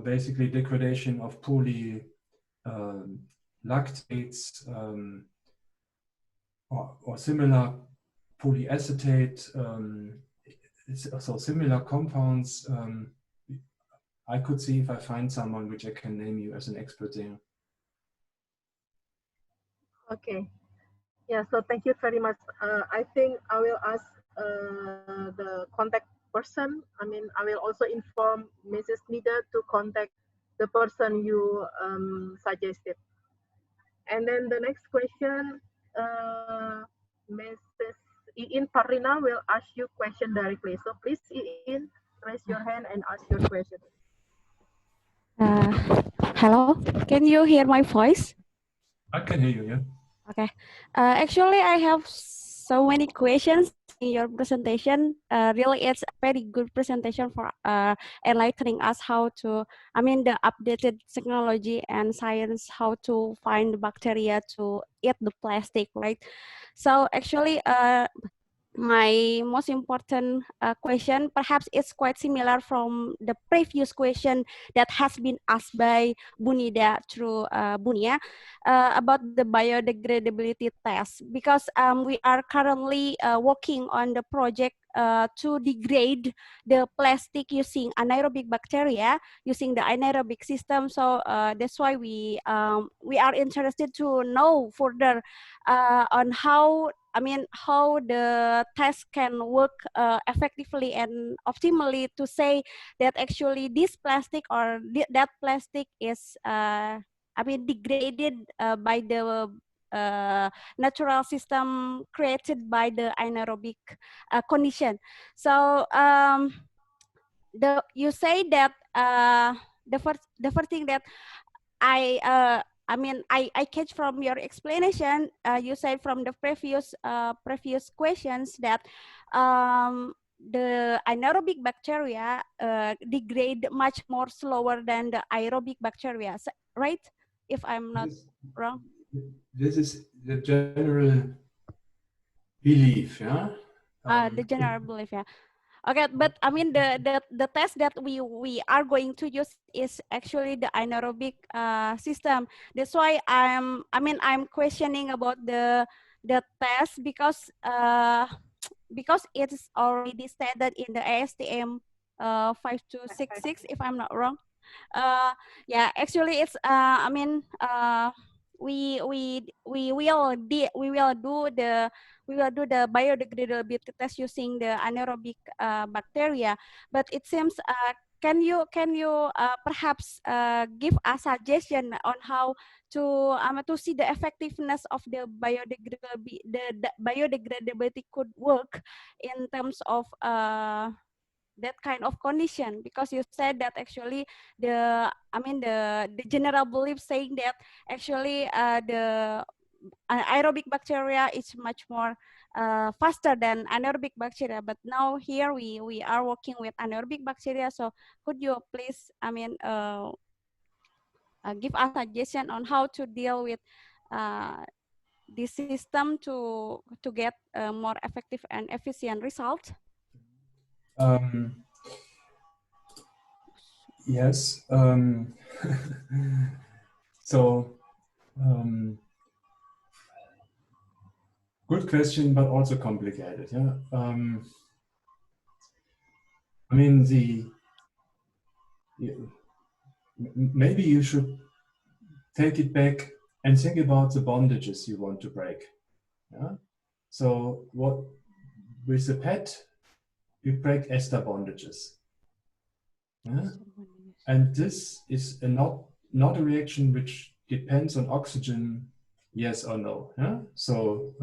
basically degradation of lactates or similar polyacetate, so similar compounds. I could see if I find someone which I can name you as an expert there. Okay. Yeah, so thank you very much. I think I will ask the contact person. I mean, I will also inform Mrs. Nida to contact the person you suggested. And then the next question, Mrs. Iin Parina will ask you question directly. So please, Iin, raise your hand and ask your question. Hello, can you hear my voice? I can hear you, yeah. Okay. Actually, I have so many questions in your presentation. Really, it's a very good presentation for enlightening us how to, I mean, the updated technology and science, how to find bacteria to eat the plastic, right? So actually, my most important question, perhaps it's quite similar from the previous question that has been asked by Bunida through Bunia about the biodegradability test, because we are currently working on the project to degrade the plastic using anaerobic bacteria, using the anaerobic system. So that's why we are interested to know further on how, I mean, how the test can work effectively and optimally to say that actually this plastic or that plastic is, I mean, degraded by the natural system created by the anaerobic condition. So you say that the first thing that I mean, I catch from your explanation, you said from the previous questions that the anaerobic bacteria degrade much more slower than the aerobic bacteria, right? If I'm not wrong. This is the general belief, yeah? The general belief, yeah. Okay, but I mean the test that we are going to use is actually the anaerobic system. That's why I'm questioning about the test, because it's already stated in the ASTM 5266, if I'm not wrong. Yeah, actually it's I mean we will do the biodegradability test using the anaerobic bacteria, but it seems can you perhaps give a suggestion on how to see the effectiveness of the biodegradability could work in terms of that kind of condition, because you said that actually the general belief saying that actually the aerobic bacteria is much more faster than anaerobic bacteria, but now here we are working with anaerobic bacteria. So could you please give a suggestion on how to deal with this system to get more effective and efficient results? Yes. So, good question, but also complicated. Yeah. I mean, maybe you should take it back and think about the bondages you want to break. Yeah. So with the PET, you break ester bondages. Yeah? And this is not a reaction which depends on oxygen, yes or no. Yeah? So,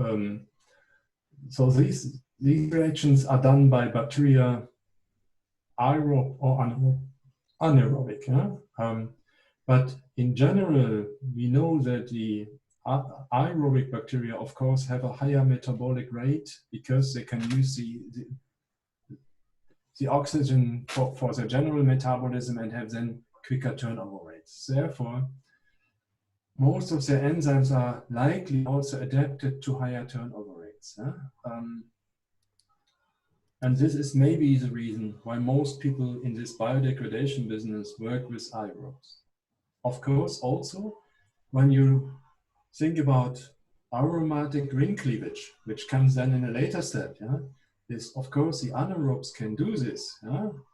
so these reactions are done by bacteria, aerobic or anaerobic. Yeah? But in general, we know that the aerobic bacteria, of course, have a higher metabolic rate because they can use the oxygen for their general metabolism and have then quicker turnover rates. Therefore, most of their enzymes are likely also adapted to higher turnover rates. And this is maybe the reason why most people in this biodegradation business work with aerobes. Of course, also, when you think about aromatic ring cleavage, which comes then in a later step, this, of course, the anaerobes can do this.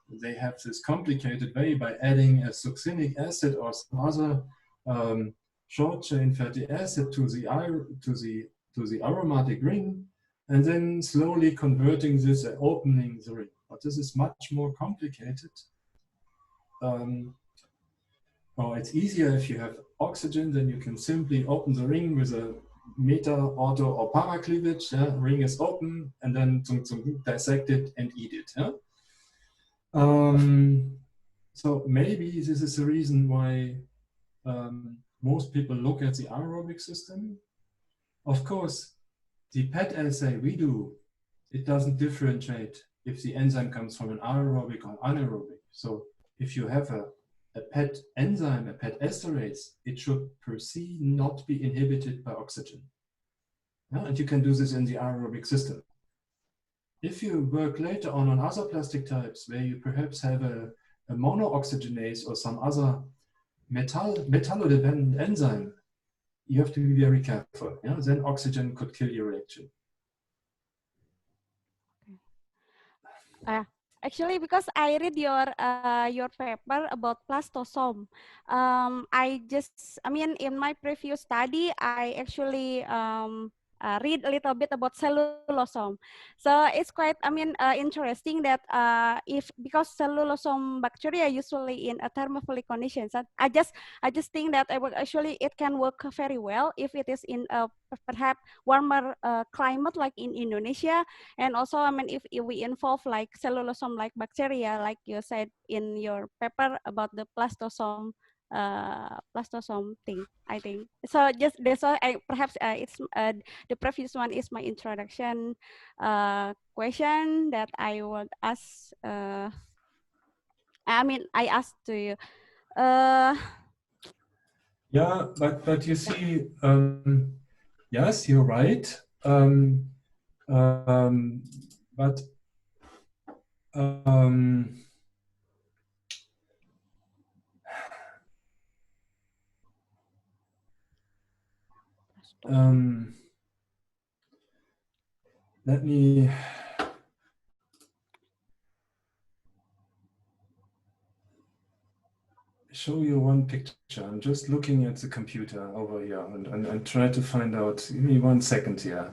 They have this complicated way by adding a succinic acid or some other short chain fatty acid to the aromatic ring, and then slowly converting this and opening the ring. But this is much more complicated. It's easier if you have oxygen, then you can simply open the ring with a meta, auto, or para cleavage. Ring is open, and then dissect it and eat it. So maybe this is the reason why most people look at the aerobic system. Of course, the PET assay we do, it doesn't differentiate if the enzyme comes from an aerobic or anaerobic. So if you have a PET enzyme, a PET esterase, it should per se not be inhibited by oxygen. And you can do this in the aerobic system. If you work later on other plastic types where you perhaps have a monooxygenase or some other metallo-dependent enzyme, you have to be very careful. Then oxygen could kill your reaction. Actually, because I read your paper about plastosome, in my previous study, I actually read a little bit about cellulosome. So it's quite, interesting that because cellulosome bacteria usually in a thermophilic conditions, I just think that actually it can work very well if it is in a perhaps warmer climate like in Indonesia, and also if we involve like cellulosome like bacteria, like you said in your paper about the plastosome thing, I think. So just that's why perhaps it's the previous one is my introduction question that I would ask. I asked to you. Yeah, but you see, yes, you're right. But let me show you one picture. I'm just looking at the computer over here and try to find out. Give me 1 second here.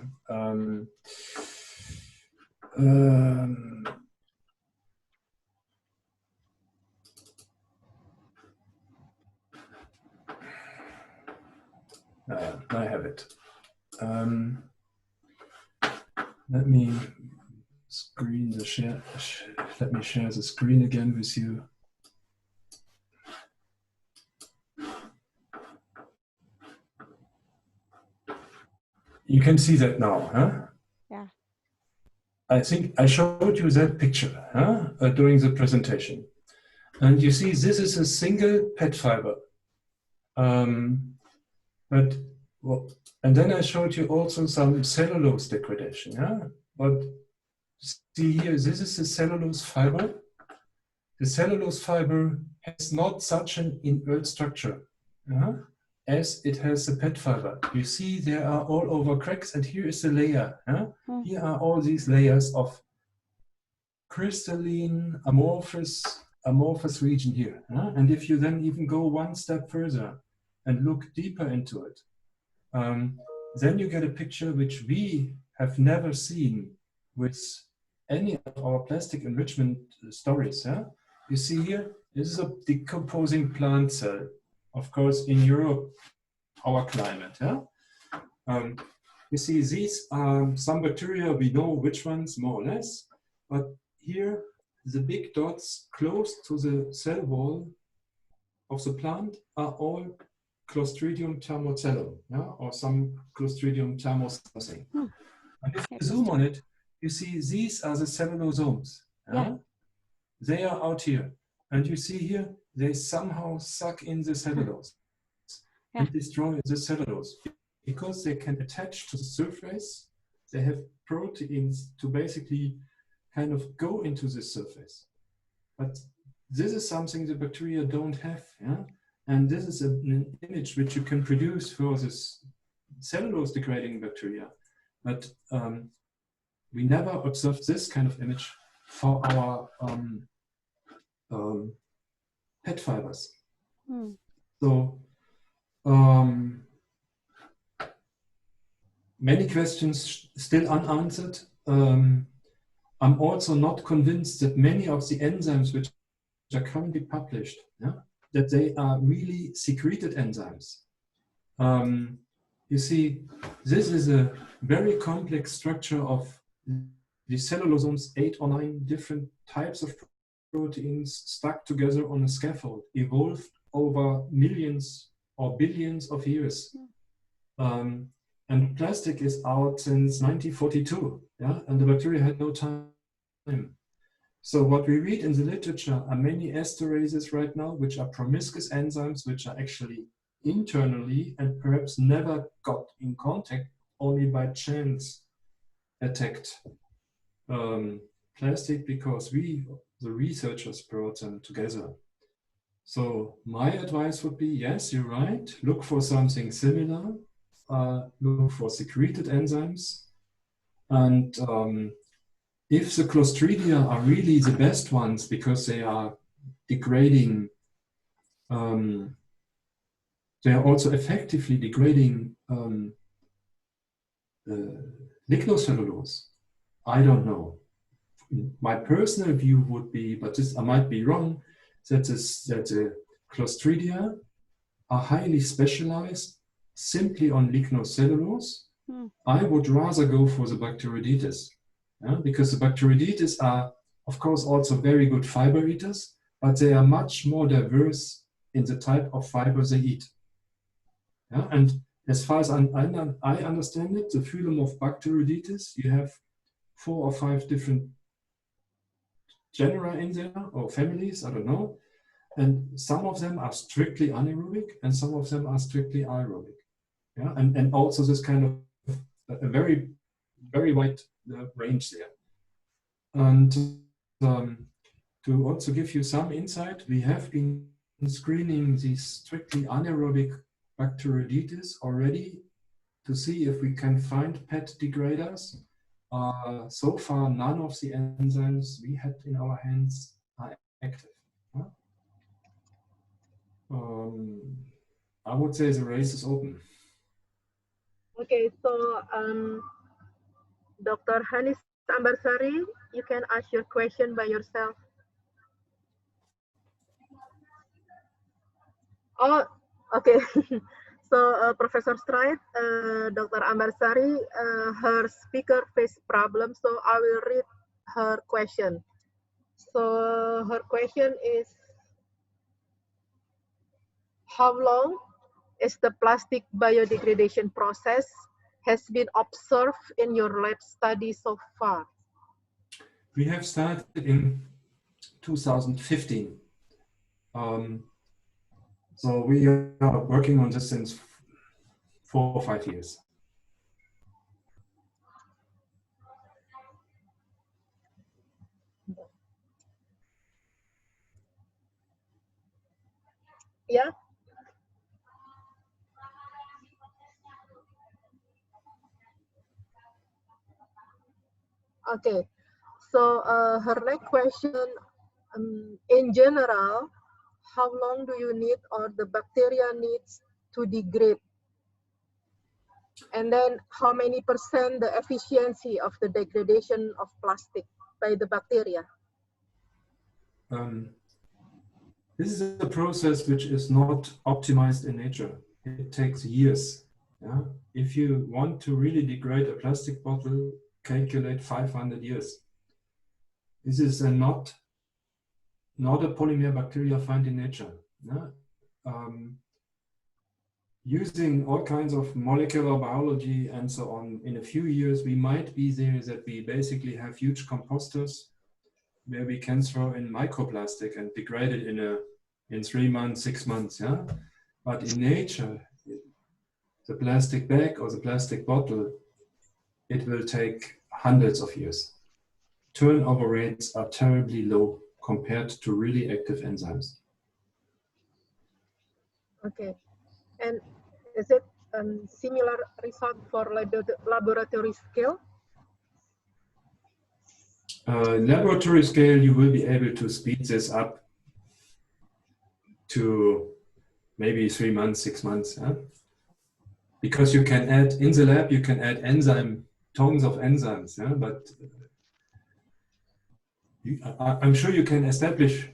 I have it. Let me screen the share. Let me share the screen again with you. You can see that now, huh? Yeah. I think I showed you that picture during the presentation. And you see, this is a single PET fiber. And then I showed you also some cellulose degradation. But see here, this is the cellulose fiber. The cellulose fiber has not such an inert structure as it has the PET fiber. You see there are all over cracks, and here is the layer. Here are all these layers of crystalline amorphous region here. And if you then even go one step further and look deeper into it, then you get a picture which we have never seen with any of our plastic enrichment stories. Yeah? You see here, this is a decomposing plant cell. Of course, in Europe, our climate. Yeah? You see these some bacteria, we know which ones more or less, but here the big dots close to the cell wall of the plant are all Clostridium thermocellum, yeah? Or some Clostridium thermos something. And if you zoom on it, you see these are the cellulosomes. Yeah? They are out here. And you see here, they somehow suck in the cellulose and destroy the cellulose. Because they can attach to the surface, they have proteins to basically kind of go into the surface. But this is something the bacteria don't have. Yeah? And this is an image which you can produce for this cellulose degrading bacteria. But we never observed this kind of image for our pet fibers. So many questions still unanswered. I'm also not convinced that many of the enzymes which are currently published, that they are really secreted enzymes. You see, this is a very complex structure of the cellulosomes, 8 or 9 different types of proteins stuck together on a scaffold, evolved over millions or billions of years. And plastic is out since 1942, yeah? And the bacteria had no time. So what we read in the literature are many esterases right now, which are promiscuous enzymes, which are actually internally and perhaps never got in contact, only by chance attacked plastic because we, the researchers, brought them together. So my advice would be, yes, you're right, look for something similar, look for secreted enzymes, and if the Clostridia are really the best ones because they are degrading, they are also effectively degrading lignocellulose. I don't know. My personal view would be, but this I might be wrong, that the Clostridia are highly specialized simply on lignocellulose. I would rather go for the Bacteroidetes, because the Bacteroidetes are, of course, also very good fiber eaters, but they are much more diverse in the type of fiber they eat. And as far as I understand it, the phylum of Bacteroidetes, you have 4 or 5 different genera in there, or families, I don't know. And some of them are strictly anaerobic, and some of them are strictly aerobic. Yeah, and also this kind of a very, very wide range there. And to also give you some insight, we have been screening these strictly anaerobic Bacteroidetes already to see if we can find PET degraders. So far, none of the enzymes we had in our hands are active. I would say the race is open. Okay, so Dr. Hanis Ambarsari, you can ask your question by yourself. Oh, okay. So Professor Streit, Dr. Ambarsari, her speaker faced problem, so I will read her question. So her question is, how long is the plastic biodegradation process has been observed in your lab study so far? We have started in 2015. So we are working on this since 4 or 5 years. Yeah. Okay. So her next question, in general, how long do you need or the bacteria needs to degrade? And then how many percent the efficiency of the degradation of plastic by the bacteria? This is a process which is not optimized in nature. It takes years. Yeah? If you want to really degrade a plastic bottle, calculate 500 years. This is not a polymer bacteria found in nature. Yeah? Using all kinds of molecular biology and so on, in a few years, we might be there that we basically have huge composters where we can throw in microplastic and degrade it in 3 months, 6 months. Yeah? But in nature, the plastic bag or the plastic bottle, it will take hundreds of years. Turnover rates are terribly low compared to really active enzymes. Okay, and is it similar result for laboratory scale? Laboratory scale, you will be able to speed this up to maybe 3 months, 6 months. Huh? Because you can add, in the lab, you can add tons of enzymes, yeah? But I'm sure you can establish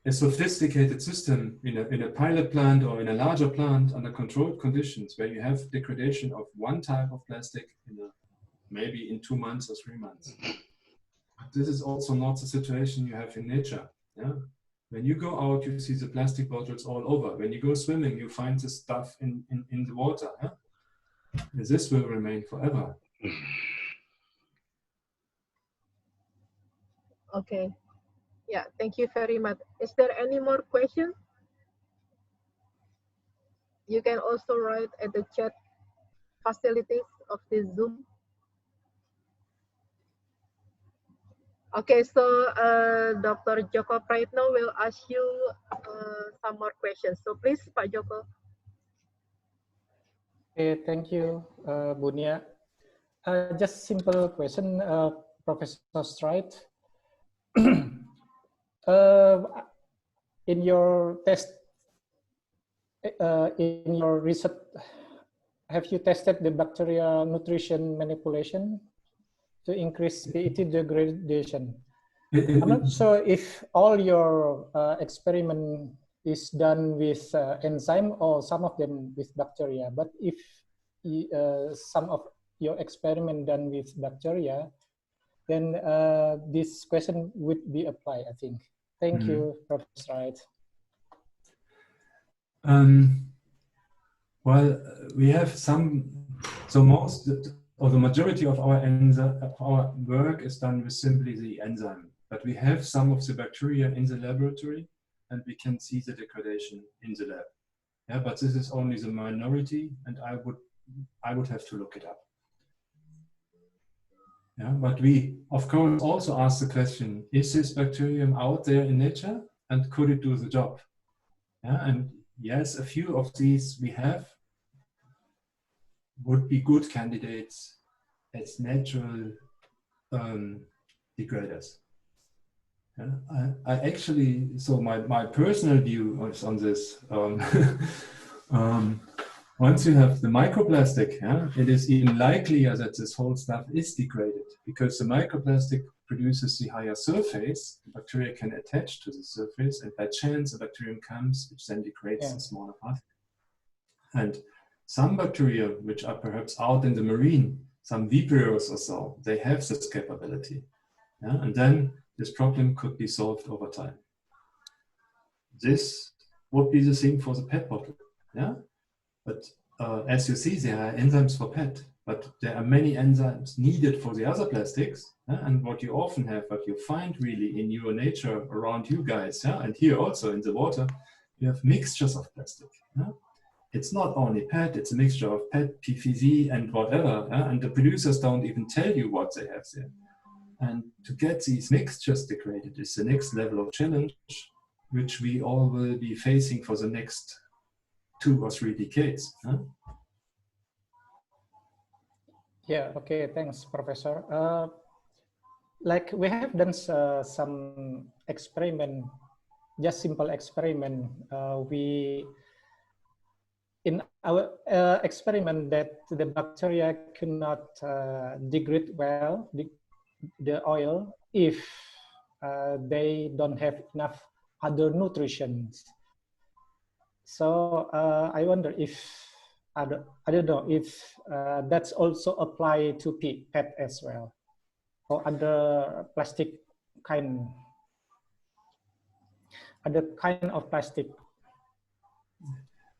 a sophisticated system in a pilot plant or in a larger plant under controlled conditions where you have degradation of one type of plastic maybe in 2 months or 3 months. But this is also not the situation you have in nature. Yeah? When you go out, you see the plastic bottles all over. When you go swimming, you find the stuff in the water. Yeah? And this will remain forever. Okay. Yeah, thank you very much. Is there any more questions? You can also write at the chat facilities of the Zoom. Okay, so Dr. Joko Praitno will ask you some more questions. So please, Pak Joko. Okay, thank you, Bunia. Just simple question, Professor Streit. In your test, in your research, have you tested the bacteria nutrition manipulation to increase Ptl degradation? I'm not sure if all your experiment is done with enzyme or some of them with bacteria, but if some of your experiment done with bacteria, then this question would be applied, I think. Thank you, Professor Streit. Well, we have some, so most, or the majority of our work is done with simply the enzyme, but we have some of the bacteria in the laboratory and we can see the degradation in the lab. Yeah, but this is only the minority and I would have to look it up. Yeah, but we, of course, also ask the question, is this bacterium out there in nature and could it do the job? Yeah, and yes, a few of these we have would be good candidates as natural degraders. Yeah, I actually, so my personal view is on this. Once you have the microplastic, yeah, it is even likelier that this whole stuff is degraded because the microplastic produces the higher surface, the bacteria can attach to the surface, and by chance a bacterium comes, which then degrades the smaller particle. And some bacteria, which are perhaps out in the marine, some viperos or so, they have this capability. Yeah? And then this problem could be solved over time. This would be the same for the PET bottle. Yeah? But as you see, there are enzymes for PET, but there are many enzymes needed for the other plastics. And what you often have, what you find really in your nature around you guys, and here also in the water, you have mixtures of plastic. It's not only PET, it's a mixture of PET, PVC, and whatever. And the producers don't even tell you what they have there. And to get these mixtures degraded is the next level of challenge, which we all will be facing for the next 2 or 3 decades. Yeah, okay, thanks, Professor. Like we have done some experiment, just simple experiment. We in our experiment that the bacteria cannot degrade well the oil if they don't have enough other nutrition. So I wonder if, I don't know if that's also applied to PET as well, or other plastic kind, other kind of plastic.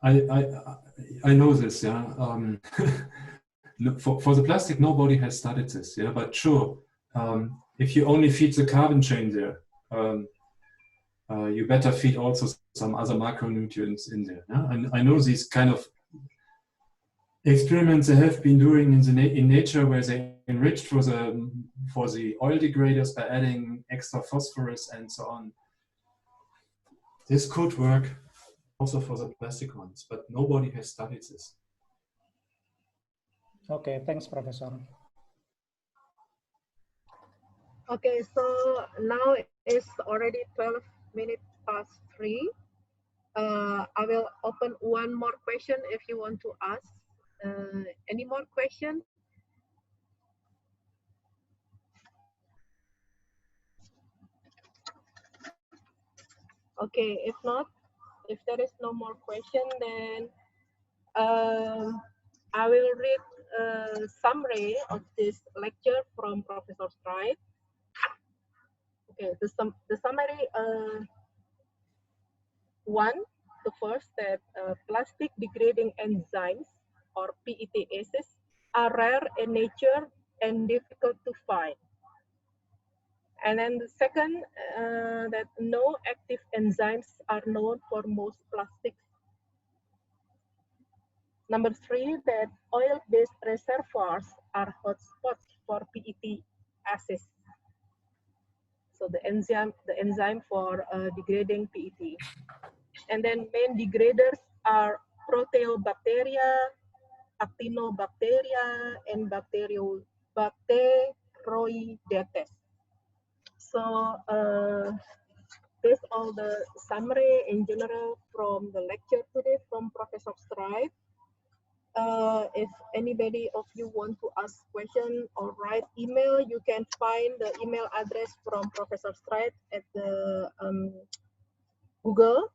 I know this, yeah. For the plastic, nobody has studied this, yeah. But sure, if you only feed the carbon chain there, you better feed also some other macronutrients in there. Yeah? And I know these kind of experiments they have been doing in nature, where they enriched for the oil degraders by adding extra phosphorus and so on. This could work also for the plastic ones, but nobody has studied this. Okay, thanks, Professor. Okay, so now it's already 12 minutes past 3. I will open one more question if you want to ask. Any more questions? Okay, if not, if there is no more question, then I will read a summary of this lecture from Professor Streit. Okay, the summary, one, the first, that plastic degrading enzymes, or PETases, are rare in nature and difficult to find. And then the second, that no active enzymes are known for most plastics. Number 3, that oil-based reservoirs are hotspots for PETases. So the enzyme for degrading PET. And then main degraders are Ptl bacteria, actinobacteria, and Bacteroidetes. So this all the summary in general from the lecture today from Professor Streit. If anybody of you want to ask question or write email, you can find the email address from Professor Streit at the Google,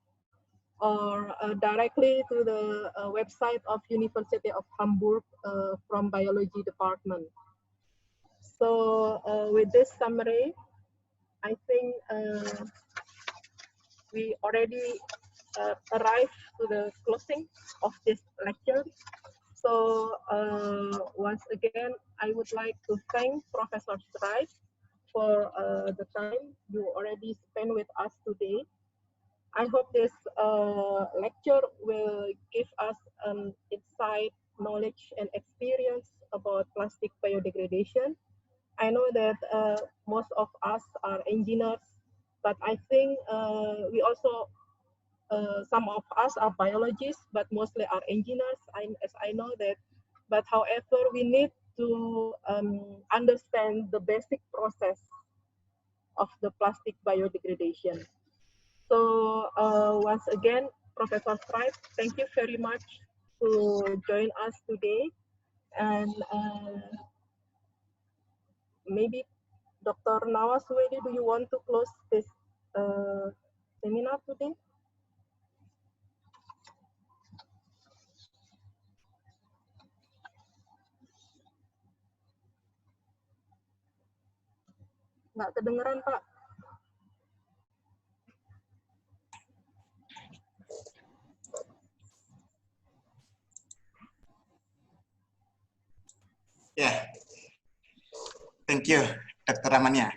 or directly to the website of University of Hamburg from Biology Department. So with this summary, I think we already arrived to the closing of this lecture. So once again, I would like to thank Professor Streit for the time you already spent with us today. I hope this lecture will give us insight, knowledge, and experience about plastic biodegradation. I know that most of us are engineers, but I think we also, some of us are biologists, but mostly are engineers, as I know that. But however, we need to understand the basic process of the plastic biodegradation. So once again, Professor Streit, thank you very much to join us today. And maybe Dr. Nawaswedi, do you want to close this seminar today? Nggak kedengeran, Pak. Yeah, thank you, Dr. Ramania.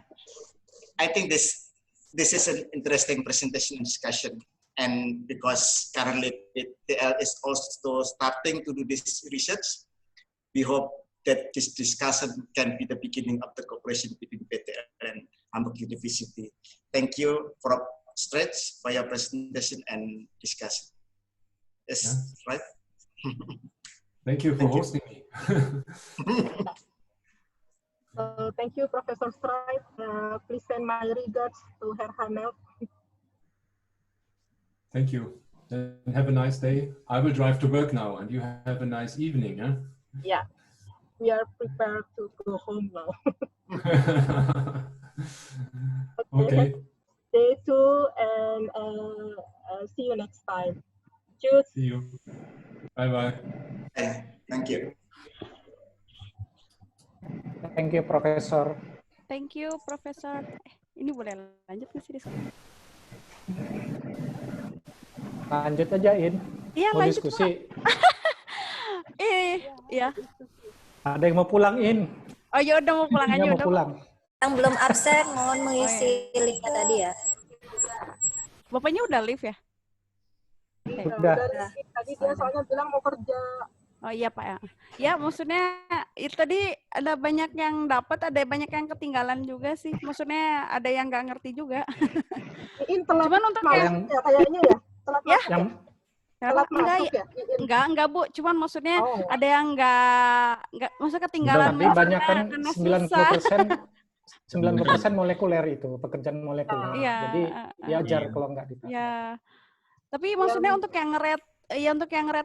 I think this is an interesting presentation and discussion, and because currently PTL is also starting to do this research, we hope that this discussion can be the beginning of the cooperation between PTL and Hamburg University. Thank you, Prof. Streit, for your presentation and discussion. Yes, yeah. Right? Thank you for hosting me. Thank you, Professor Streit. Please send my regards to Herr Hamel. Thank you. Then have a nice day. I will drive to work now, and you have a nice evening. Huh? Yeah, we are prepared to go home now. Okay. Day 2, and see you next time. Cheers. See you. Bye-bye. Thank you. Thank you, Profesor. Thank you, Profesor. Ini boleh lanjut nggak sih diskusi? Lanjut aja, In. Iya, Mau lanjut, diskusi. Ya. Ada yang mau pulang, In. Oh ya udah mau pulang aja Mau udah. pulang. Yang belum absen mohon mengisi linknya tadi ya. Bapaknya udah live ya? Udah. Tadi dia soalnya bilang mau kerja. Oh iya Pak ya. Ya maksudnya itu tadi ada banyak yang dapat, ada banyak yang ketinggalan juga sih. Maksudnya ada yang nggak ngerti juga. Cuman untuk yang kayaknya ya. Telat ya. masuk ya? Telat masuk ya? Enggak Bu. Cuman maksudnya ada yang nggak maksudnya ketinggalan. Tapi banyak kan 90% molekuler itu, pekerjaan molekuler. Jadi diajar kalau nggak ditanya. Ya. Tapi maksudnya untuk yang nge-rate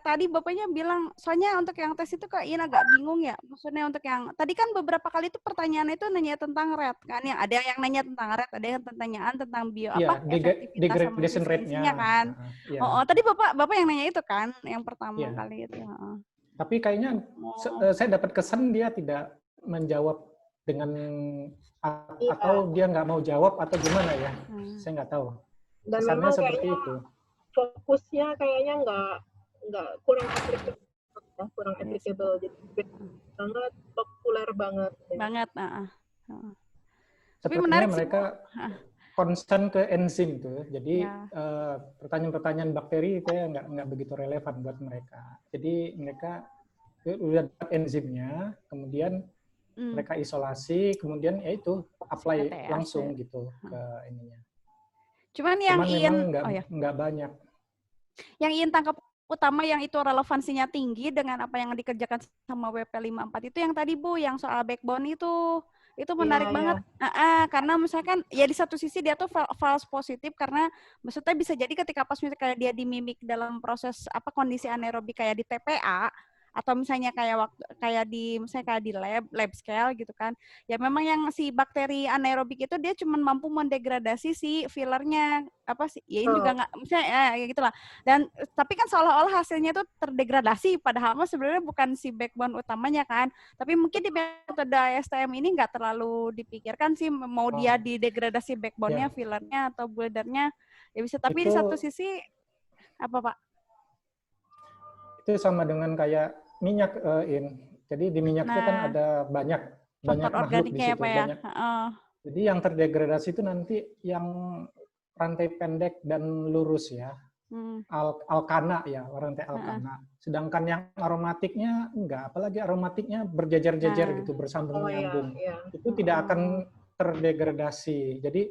tadi Bapaknya bilang, soalnya untuk yang tes itu kok Iin agak bingung ya. Maksudnya untuk yang tadi kan beberapa kali itu pertanyaan itu nanya tentang rate kan, yang ada yang nanya tentang rate, ada yang pertanyaan tentang degradation rate-nya kan. Tadi Bapak yang nanya itu kan, yang pertama kali itu. Tapi kayaknya saya dapat kesan dia tidak menjawab dengan atau dia nggak mau jawab atau gimana ya. Saya nggak tahu. Dan kesannya seperti itu. Fokusnya kayaknya nggak kurang applicable, jadi sangat populer banget. Tapi menarik mereka concern ke enzim tuh, jadi pertanyaan-pertanyaan bakteri itu ya nggak begitu relevan buat mereka. Jadi mereka udah dapat enzimnya, kemudian mereka isolasi, kemudian ya itu apply langsung gitu ke ininya. Cuman yang Iin nggak banyak. Yang Iin tangkap utama yang itu relevansinya tinggi dengan apa yang dikerjakan sama WP54 itu yang tadi Bu, yang soal backbone itu menarik banget. Karena misalkan ya di satu sisi dia tuh false positif karena maksudnya bisa jadi ketika pas misalnya dia dimimik dalam proses kondisi anaerobik kayak di TPA atau misalnya kayak di lab scale gitu kan. Ya memang yang si bakteri anaerobik itu dia cuma mampu mendegradasi si fillernya ya ini juga nggak misalnya ya gitulah. Dan tapi kan seolah-olah hasilnya itu terdegradasi padahal sebenarnya bukan si backbone utamanya kan. Tapi mungkin di metode ASTM ini nggak terlalu dipikirkan sih mau dia didegradasi backbone-nya, fillernya atau buildernya ya bisa. Tapi di satu sisi apa Pak? Itu sama dengan kayak minyak, jadi di minyak itu kan ada banyak makhluk di situ. Jadi yang terdegradasi itu nanti yang rantai pendek dan lurus ya, alkana ya, rantai alkana. Sedangkan yang aromatiknya enggak, apalagi aromatiknya berjejer-jejer gitu, bersambung nyambung. Itu tidak akan terdegradasi. Jadi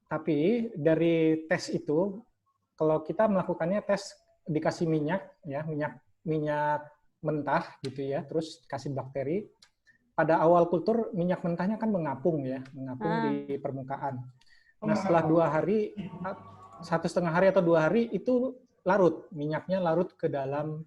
tapi dari tes itu, kalau kita melakukannya tes dikasih minyak ya, minyak mentah gitu ya, terus kasih bakteri. Pada awal kultur minyak mentahnya kan mengapung di permukaan. Nah setelah 2 hari, 1,5 hari atau 2 hari itu minyaknya larut ke dalam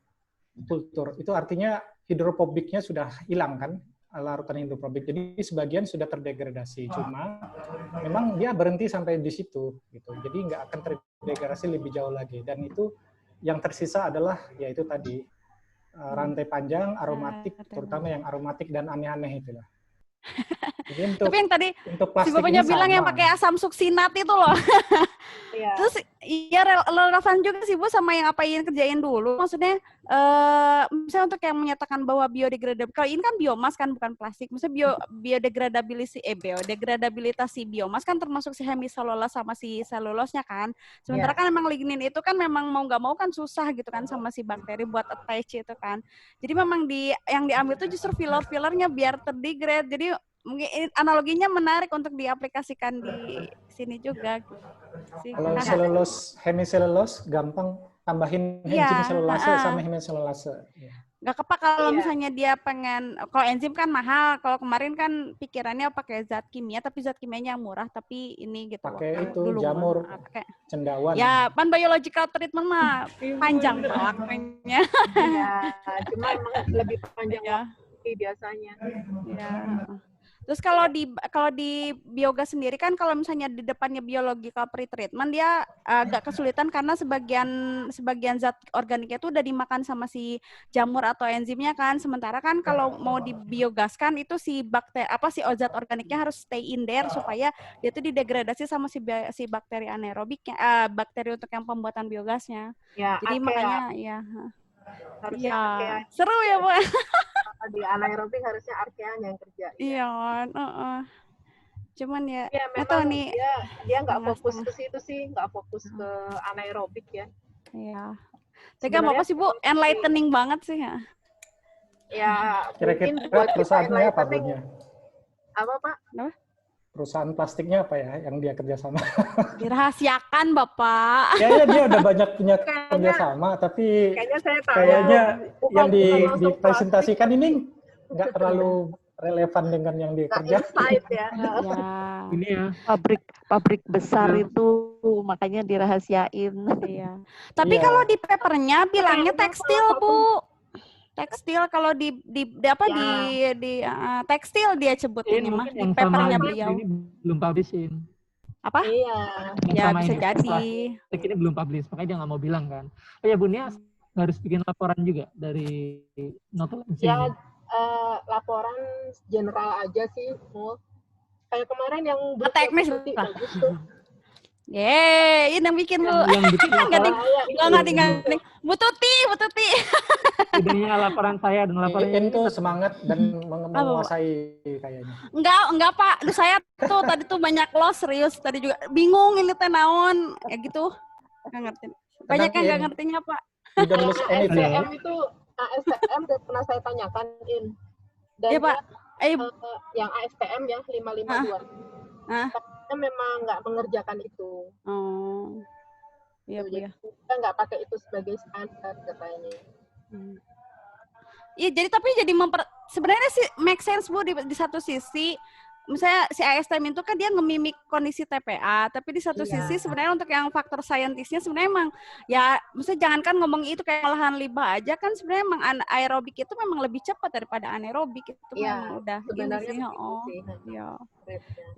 kultur. Itu artinya hidropobiknya sudah hilang kan, larutan hidropobik. Jadi sebagian sudah terdegradasi. Cuma memang dia berhenti sampai di situ gitu. Jadi nggak akan terdegradasi lebih jauh lagi. Dan itu yang tersisa adalah yaitu tadi rantai panjang aromatik, terutama yang aromatik dan aneh-aneh itulah. Jadi tapi yang tadi si Bapaknya bilang yang pakai asam suksinat itu loh. Terus iya relevan juga sih Bu sama yang apa Iin kerjain dulu. Maksudnya misalnya untuk yang menyatakan bahwa biodegradable, kalau ini kan biomas kan bukan plastik. Maksudnya biodegradabilitas si biomas kan termasuk si hemiselulose sama si selulosnya kan. Sementara kan memang lignin itu kan memang mau nggak mau kan susah gitu kan sama si bakteri buat attach itu kan. Jadi memang yang diambil itu justru filler-fillernya biar terdegrade. Jadi mungkin analoginya menarik untuk diaplikasikan di sini juga. Kalau hemiselulose gampang tambahin enzim selulase sama hemiselulase. Nggak kepak kalau Iya. misalnya dia pengen, kalau enzim kan mahal, kalau kemarin kan pikirannya pakai zat kimia, tapi zat kimianya yang murah, tapi ini gitu. Pakai waktu itu dulu jamur mah, pakai cendawan. ya pan biological treatment mah panjang Pak waktunya. Iya, cuma emang lebih panjang Iya. waktu biasanya. Ya. Terus kalau di biogas sendiri kan kalau misalnya di depannya biological pretreatment dia agak kesulitan karena sebagian zat organiknya itu udah dimakan sama si jamur atau enzimnya kan. Sementara kan kalau mau dibiogaskan itu si zat organiknya harus stay in there supaya dia tuh didegradasi sama si bakteri anaerobiknya, bakteri untuk yang pembuatan biogasnya. Ya, Jadi arkea. makanya ya. Harusnya Iya. arkea. Seru ya, Bu. Di anaerobik harusnya arkeanya yang kerja. Iya, cuman ya, Ya nggak tahu memang nih. dia nggak fokus Setengah-setengah. ke situ sih, nggak fokus ke anaerobik ya. Iya. Tapi apa sih Bu? Enlightening banget sih ya. Ya Kira-kira mungkin buat kita perusahaannya apa, enlightening. Bunya? Apa Pak? Apa? Perusahaan plastiknya apa ya yang dia kerjasama? Dirahasiakan Bapak. Kayaknya dia udah banyak punya kerjasama, tapi Kayaknya saya tahu. kayaknya yang Bukan langsung dipresentasikan plastik, ini nggak terlalu relevan dengan yang dia nggak kerja. insight ya. Ya. Ini ya, pabrik besar itu makanya dirahasiain. Iya. Tapi Iya. kalau di papernya bilangnya tekstil Bu. Tekstil kalau di tekstil dia sebut ini mah di papernya beliau. Ini belum publishin. Apa? Iya. Ya Sama bisa ini, jadi. Ini belum publish, makanya dia nggak mau bilang kan. Oh ya Bunya harus bikin laporan juga dari notulensi. Ya laporan general aja sih. Kayak kemarin yang teknis bagus tuh. Yeay, ini yang bikin Bu. Yang bikin laporan, Nggak. Bu Tuti. idenya laporan saya dan laporan Itu semangat dan menguasai kayaknya. Enggak Pak. Lu saya tuh tadi tuh banyak loss serius tadi juga bingung ini teh naon ya gitu. Enggak ngerti. Banyak yang enggak ngertinya Pak. You don't lose anything. ASTM itu ASTM udah pernah saya tanyakan dan Iya Pak. Yang ASTM ya 552. Kita memang nggak mengerjakan itu. Oh. Iya Bu ya. Kita nggak pakai itu sebagai standar katanya. Iya, jadi sebenarnya sih make sense Bu di satu sisi. Misalnya si ASTM itu kan dia ngemimik kondisi TPA, tapi di satu sisi sebenarnya untuk yang faktor saintisnya sebenarnya emang ya, misalnya jangankan ngomong itu kayak olahan limbah aja kan sebenarnya emang aerobik itu memang lebih cepat daripada anaerobik itu memang udah sebenarnya ini sih. Iya.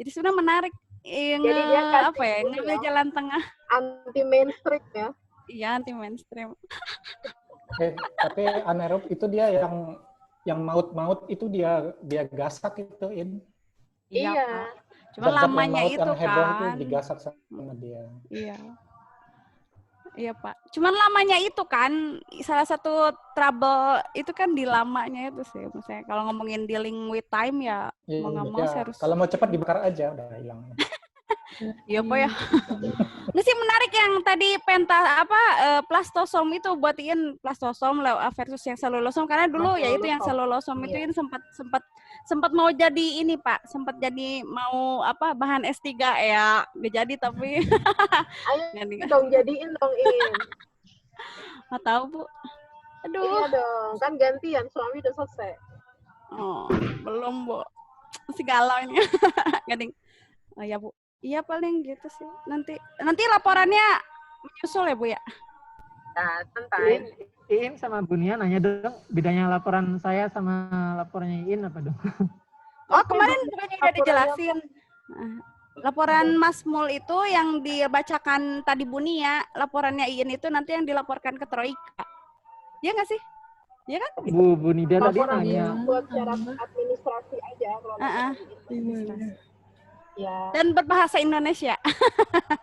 Jadi sebenarnya menarik. Jadi dia ngambil jalan tengah. Anti mainstream ya. Iya, anti mainstream. Tapi anaerob itu dia yang maut itu dia gasak itu Iya. Cuma lamanya itu yang hebron kan. Itu digasak sama dia. Iya. Iya Pak. Cuman lamanya itu kan salah satu trouble itu kan di lamanya itu sih. Misalnya kalau ngomongin dealing with time ya mau nggak mau harus. Kalau mau cepat dibakar aja udah hilang. Iya Pak ya. Ini sih menarik yang tadi plastosom itu buatin plastosom versus yang selulosom karena dulu ya itu yang selulosom itu sempat mau jadi ini Pak, sempat jadi mau bahan S3 ya, nggak jadi tapi. Ayo dong jadiin dong In. Nggak tahu Bu. Aduh. Iya dong, kan gantian suami udah selesai. Oh, belum Bu. Masih galau ini. Gading. Oh ya Bu. Iya paling gitu sih. Nanti laporannya menyusul ya Bu ya. Nah, santai. Iin sama Bunia nanya dong, bedanya laporan saya sama laporannya Iin apa dong? Oh kemarin udah dijelasin. Laporan Mas Mul itu yang dibacakan tadi Bunia, laporannya Iin itu nanti yang dilaporkan ke Troika. Iya nggak sih? Iya kan? Bu Nida tadi nanya. Buat cara administrasi aja kalau ya. Dan berbahasa Indonesia.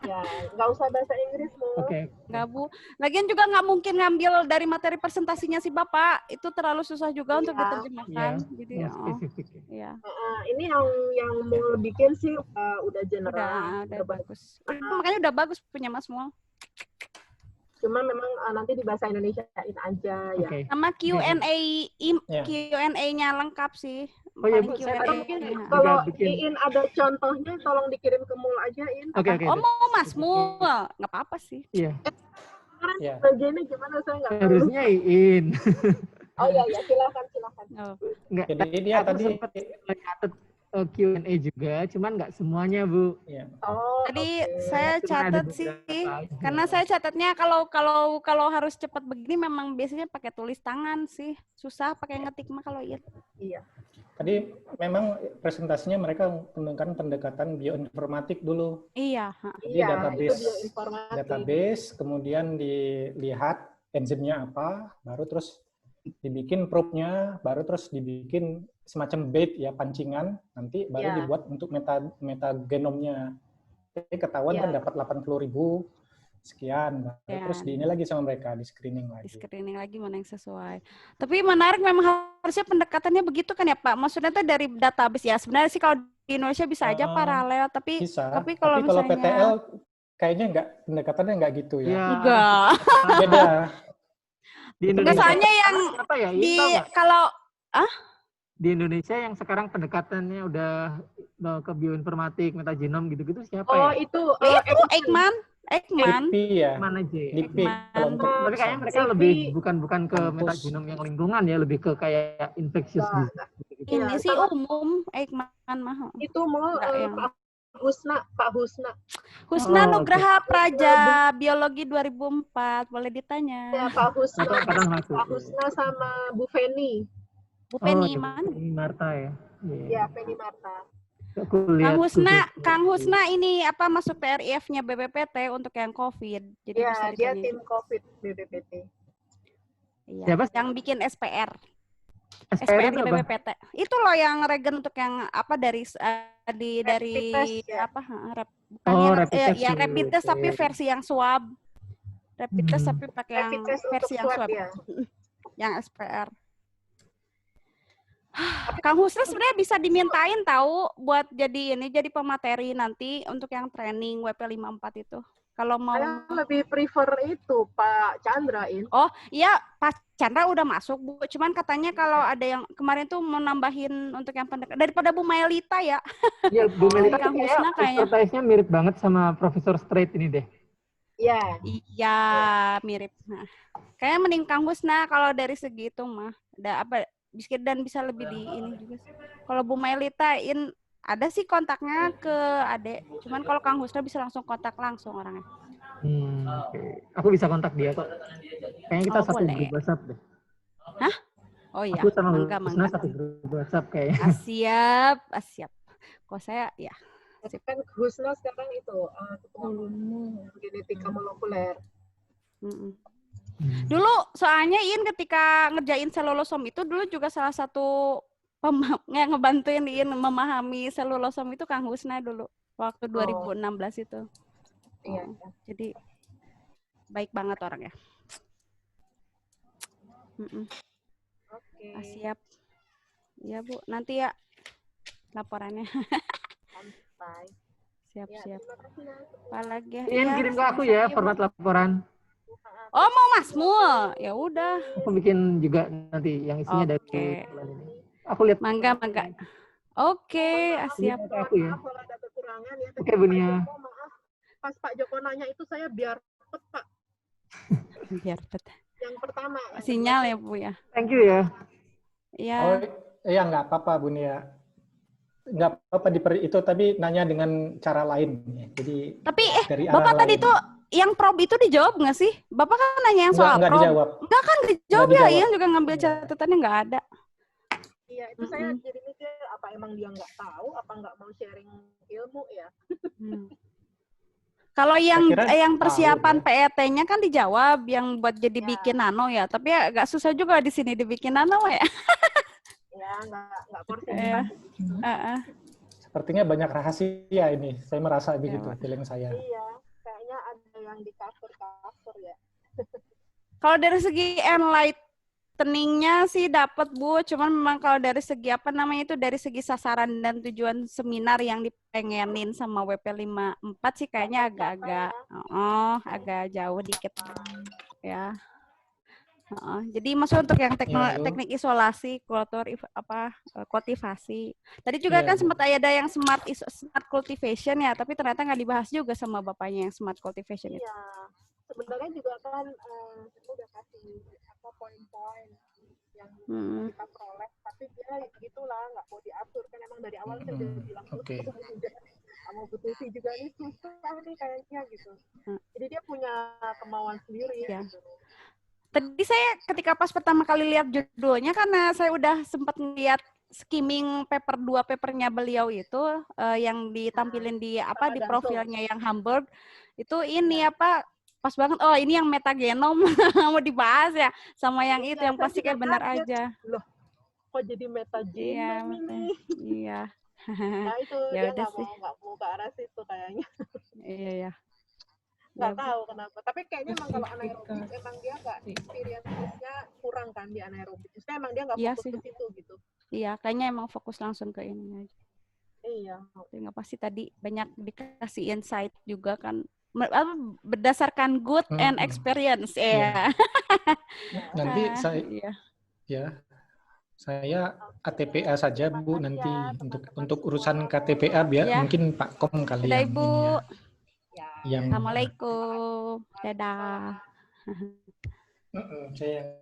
Ya, nggak usah bahasa Inggris Bu. Oke. Nggak Bu. Lagian juga nggak mungkin ngambil dari materi presentasinya si Bapak. Itu terlalu susah juga untuk diterjemahkan. Jadi spesifik. Ya. Ini yang mau bikin sih udah general. Udah bagus. Makanya udah bagus punya Mas Mul. Cuma memang nanti di bahasa Indonesiain aja ya. Sama Q&A-nya lengkap sih. Oh iya Bu, kalau Iin ada contohnya tolong dikirim ke Mul aja In. Oke. Oh mau Mas Mul, nggak apa-apa sih. Iya. Sekarang bagiannya gimana saya nggak tahu. Harusnya Iin. Oh iya, silakan. Oh. Enggak, Jadi dia aku tadi sempat catat Q&A juga, cuman nggak semuanya, Bu. ya. Oh, Tadi oke. saya Cuman ada catat beberapa sih, aja. karena saya catatnya kalau harus cepat begini memang biasanya pakai tulis tangan sih, susah pakai ngetik mah kalau iya. Iya. Tadi memang presentasinya mereka menggunakan pendekatan bioinformatik dulu. Iya. Jadi Iya, itu database, bioinformatik. kemudian dilihat enzimnya apa, baru terus dibikin probe-nya, baru terus dibikin semacam bait ya, pancingan, nanti baru Iya. dibuat untuk metagenomnya. Jadi ketahuan Iya. kan dapat 80.000 sekian, baru Ya. terus di ini lagi sama mereka, di screening Di lagi. screening lagi mana yang sesuai. Tapi menarik memang harusnya pendekatannya begitu kan ya Pak? Maksudnya tuh dari database ya. Sebenarnya sih kalau di Indonesia bisa aja paralel, tapi Bisa. tapi kalau misalnya PTL kayaknya pendekatannya nggak gitu ya. Ya, enggak. Beda. Di Enggak, Indonesia soalnya yang apa ya? di Tahu nggak? kalau Di Indonesia yang sekarang pendekatannya udah ke bioinformatik, metagenom gitu-gitu siapa Oh, ya? itu itu Eijkman. DP ya. Mana aja? DP Eijkman. kalau untuk Tapi kayaknya mereka DP. lebih bukan ke Kampus. metagenom yang lingkungan ya, lebih ke kayak infectious Enggak. disease. Ini Iya, sih sama- umum Eijkman mah. Itu mau Enggak yang Pak Husna. Husna Oh, Nugraha Praja Biologi 2004, boleh ditanya. Ya, Pak Husna. Kadang masuk. Pak Husna sama Bu Feni. Bu Oh, Penny ya, mana? ini Marta ya. Ya, Feni Marta. Aku lihat Kang Husna ini apa masuk TRIF-nya BPPT untuk yang COVID. Jadi Ya, bisa dia ditanya. tim COVID BPPT. Iya. Siapa? Yang bikin SPR. SPR SPR di itu apa? BPPT. Itu loh yang regen untuk yang apa dari dari test, ya. apa? Bukan Oh, yang rapid test. ya rapid test tapi versi yang swab. Rapid test tapi pakai yang Rapid test untuk versi yang swab, swab. ya. Yang SPR. Kang Husna sebenarnya bisa dimintain tahu buat jadi pemateri nanti untuk yang training WP54 itu. Kalau mau Saya lebih prefer itu Pak Chandra ini. Oh, iya Pak Chandra udah masuk, Bu. Cuman katanya kalau ada yang kemarin tuh mau nambahin untuk yang pendek daripada Bu Melita ya. Iya, Bu Melita Kang Husna kayaknya. expertise-nya mirip banget sama Profesor Streit ini deh. Iya. Iya, mirip. Nah, kayaknya mending Kang Husna kalau dari segi itu mah. Ada apa dan bisa lebih di ini juga sih. Kalau Bu Melita ada sih kontaknya ke Ade. Cuman kalau Kang Husna bisa langsung kontak langsung orangnya. Okay. Aku bisa kontak dia kok. Kayaknya kita satu boleh. grup WhatsApp deh. Hah? Oh iya. Aku sama mangga. satu grup WhatsApp kayaknya. Siap. Kok saya ya. Kan Husna sekarang itu ketua genetika molekuler. Dulu soalnya ketika ngerjain selulosom itu dulu juga salah satu ngebantuin memahami selulosom itu Kang Husna dulu waktu 2016 itu. Iya. Jadi baik banget orangnya. Oke. Siap. Iya Bu, nanti ya laporannya. Santai. Siap. Terima kasih. Apalagi ya? Kirim ke aku ya format laporan. Oh mau Masmu? Ya udah. Aku bikin juga nanti yang isinya dari bulan ini. Aku lihat. Mangga. Oke, siap. Aku ya. Kalau ada kekurangan ya. Oke, Bunia. Maaf. Pas Pak Joko nanya itu saya biar cepet Pak. Biar cepet. Yang pertama. Sinyal ya Bu ya. Thank you ya. Iya. Oh, iya nggak apa-apa Bunia. Nggak apa-apa itu tapi nanya dengan cara lain. Jadi. Tapi dari Bapak tadi tuh yang prob itu dijawab nggak sih? Bapak kan nanya yang soal nggak prob. dijawab. Enggak kan dijawab Nggak ya, dijawab. Ian juga ngambil catatannya nggak ada. Iya, itu saya jadi mikir apa emang dia nggak tahu, apa nggak mau sharing ilmu ya. Kalau yang persiapan tahu, PET-nya kan dijawab yang buat jadi bikin nano ya, tapi agak susah juga di sini dibikin nano ya. Ya, nggak porsi. Sepertinya banyak rahasia ini. Saya merasa begitu, feeling saya. Iya, kayaknya ada yang di cover ya. Kalau dari segi enlighteningnya sih dapat Bu, cuman memang kalau dari segi dari segi sasaran dan tujuan seminar yang dipengenin sama WP54 sih kayaknya agak-agak agak jauh dikit ya. Jadi maksud untuk yang teknik isolasi, kultivasi. Tadi juga kan sempat ada yang smart cultivation ya, tapi ternyata nggak dibahas juga sama bapaknya yang smart cultivation itu. Iya, sebenarnya juga kan udah kasih poin-poin yang kita peroleh, tapi dia gitulah nggak mau diatur kan, emang dari awal saya udah bilang sama Bu Tuti juga ini susah nih kayaknya gitu. Jadi dia punya kemauan sendiri. Gitu. Tadi saya ketika pas pertama kali lihat judulnya, karena saya udah sempat ngeliat skimming papernya beliau itu yang ditampilin di apa di profilnya yang Hamburg itu ini apa pas banget, oh ini yang metagenom mau dibahas ya sama yang itu yang pasti kayak benar aja. Loh, kok jadi metagenom ini? Iya. Nah itu Ya dia nggak mau ke arah situ kayaknya. Iya. Nggak tahu kenapa, tapi kayaknya emang kalau anaerobik emang dia nggak experience-nya kurang kan di anaerobik, maksudnya emang dia nggak fokus ke situ gitu. Iya, kayaknya emang fokus langsung ke ini aja. Iya. Nggak pasti tadi banyak dikasih insight juga kan, berdasarkan good and experience ya. Nanti saya ATPA saja Bu nanti untuk urusan KTPA biar mungkin Pak Kom kali yang Ibu. ini ya. Assalamualaikum. Dadah. Saya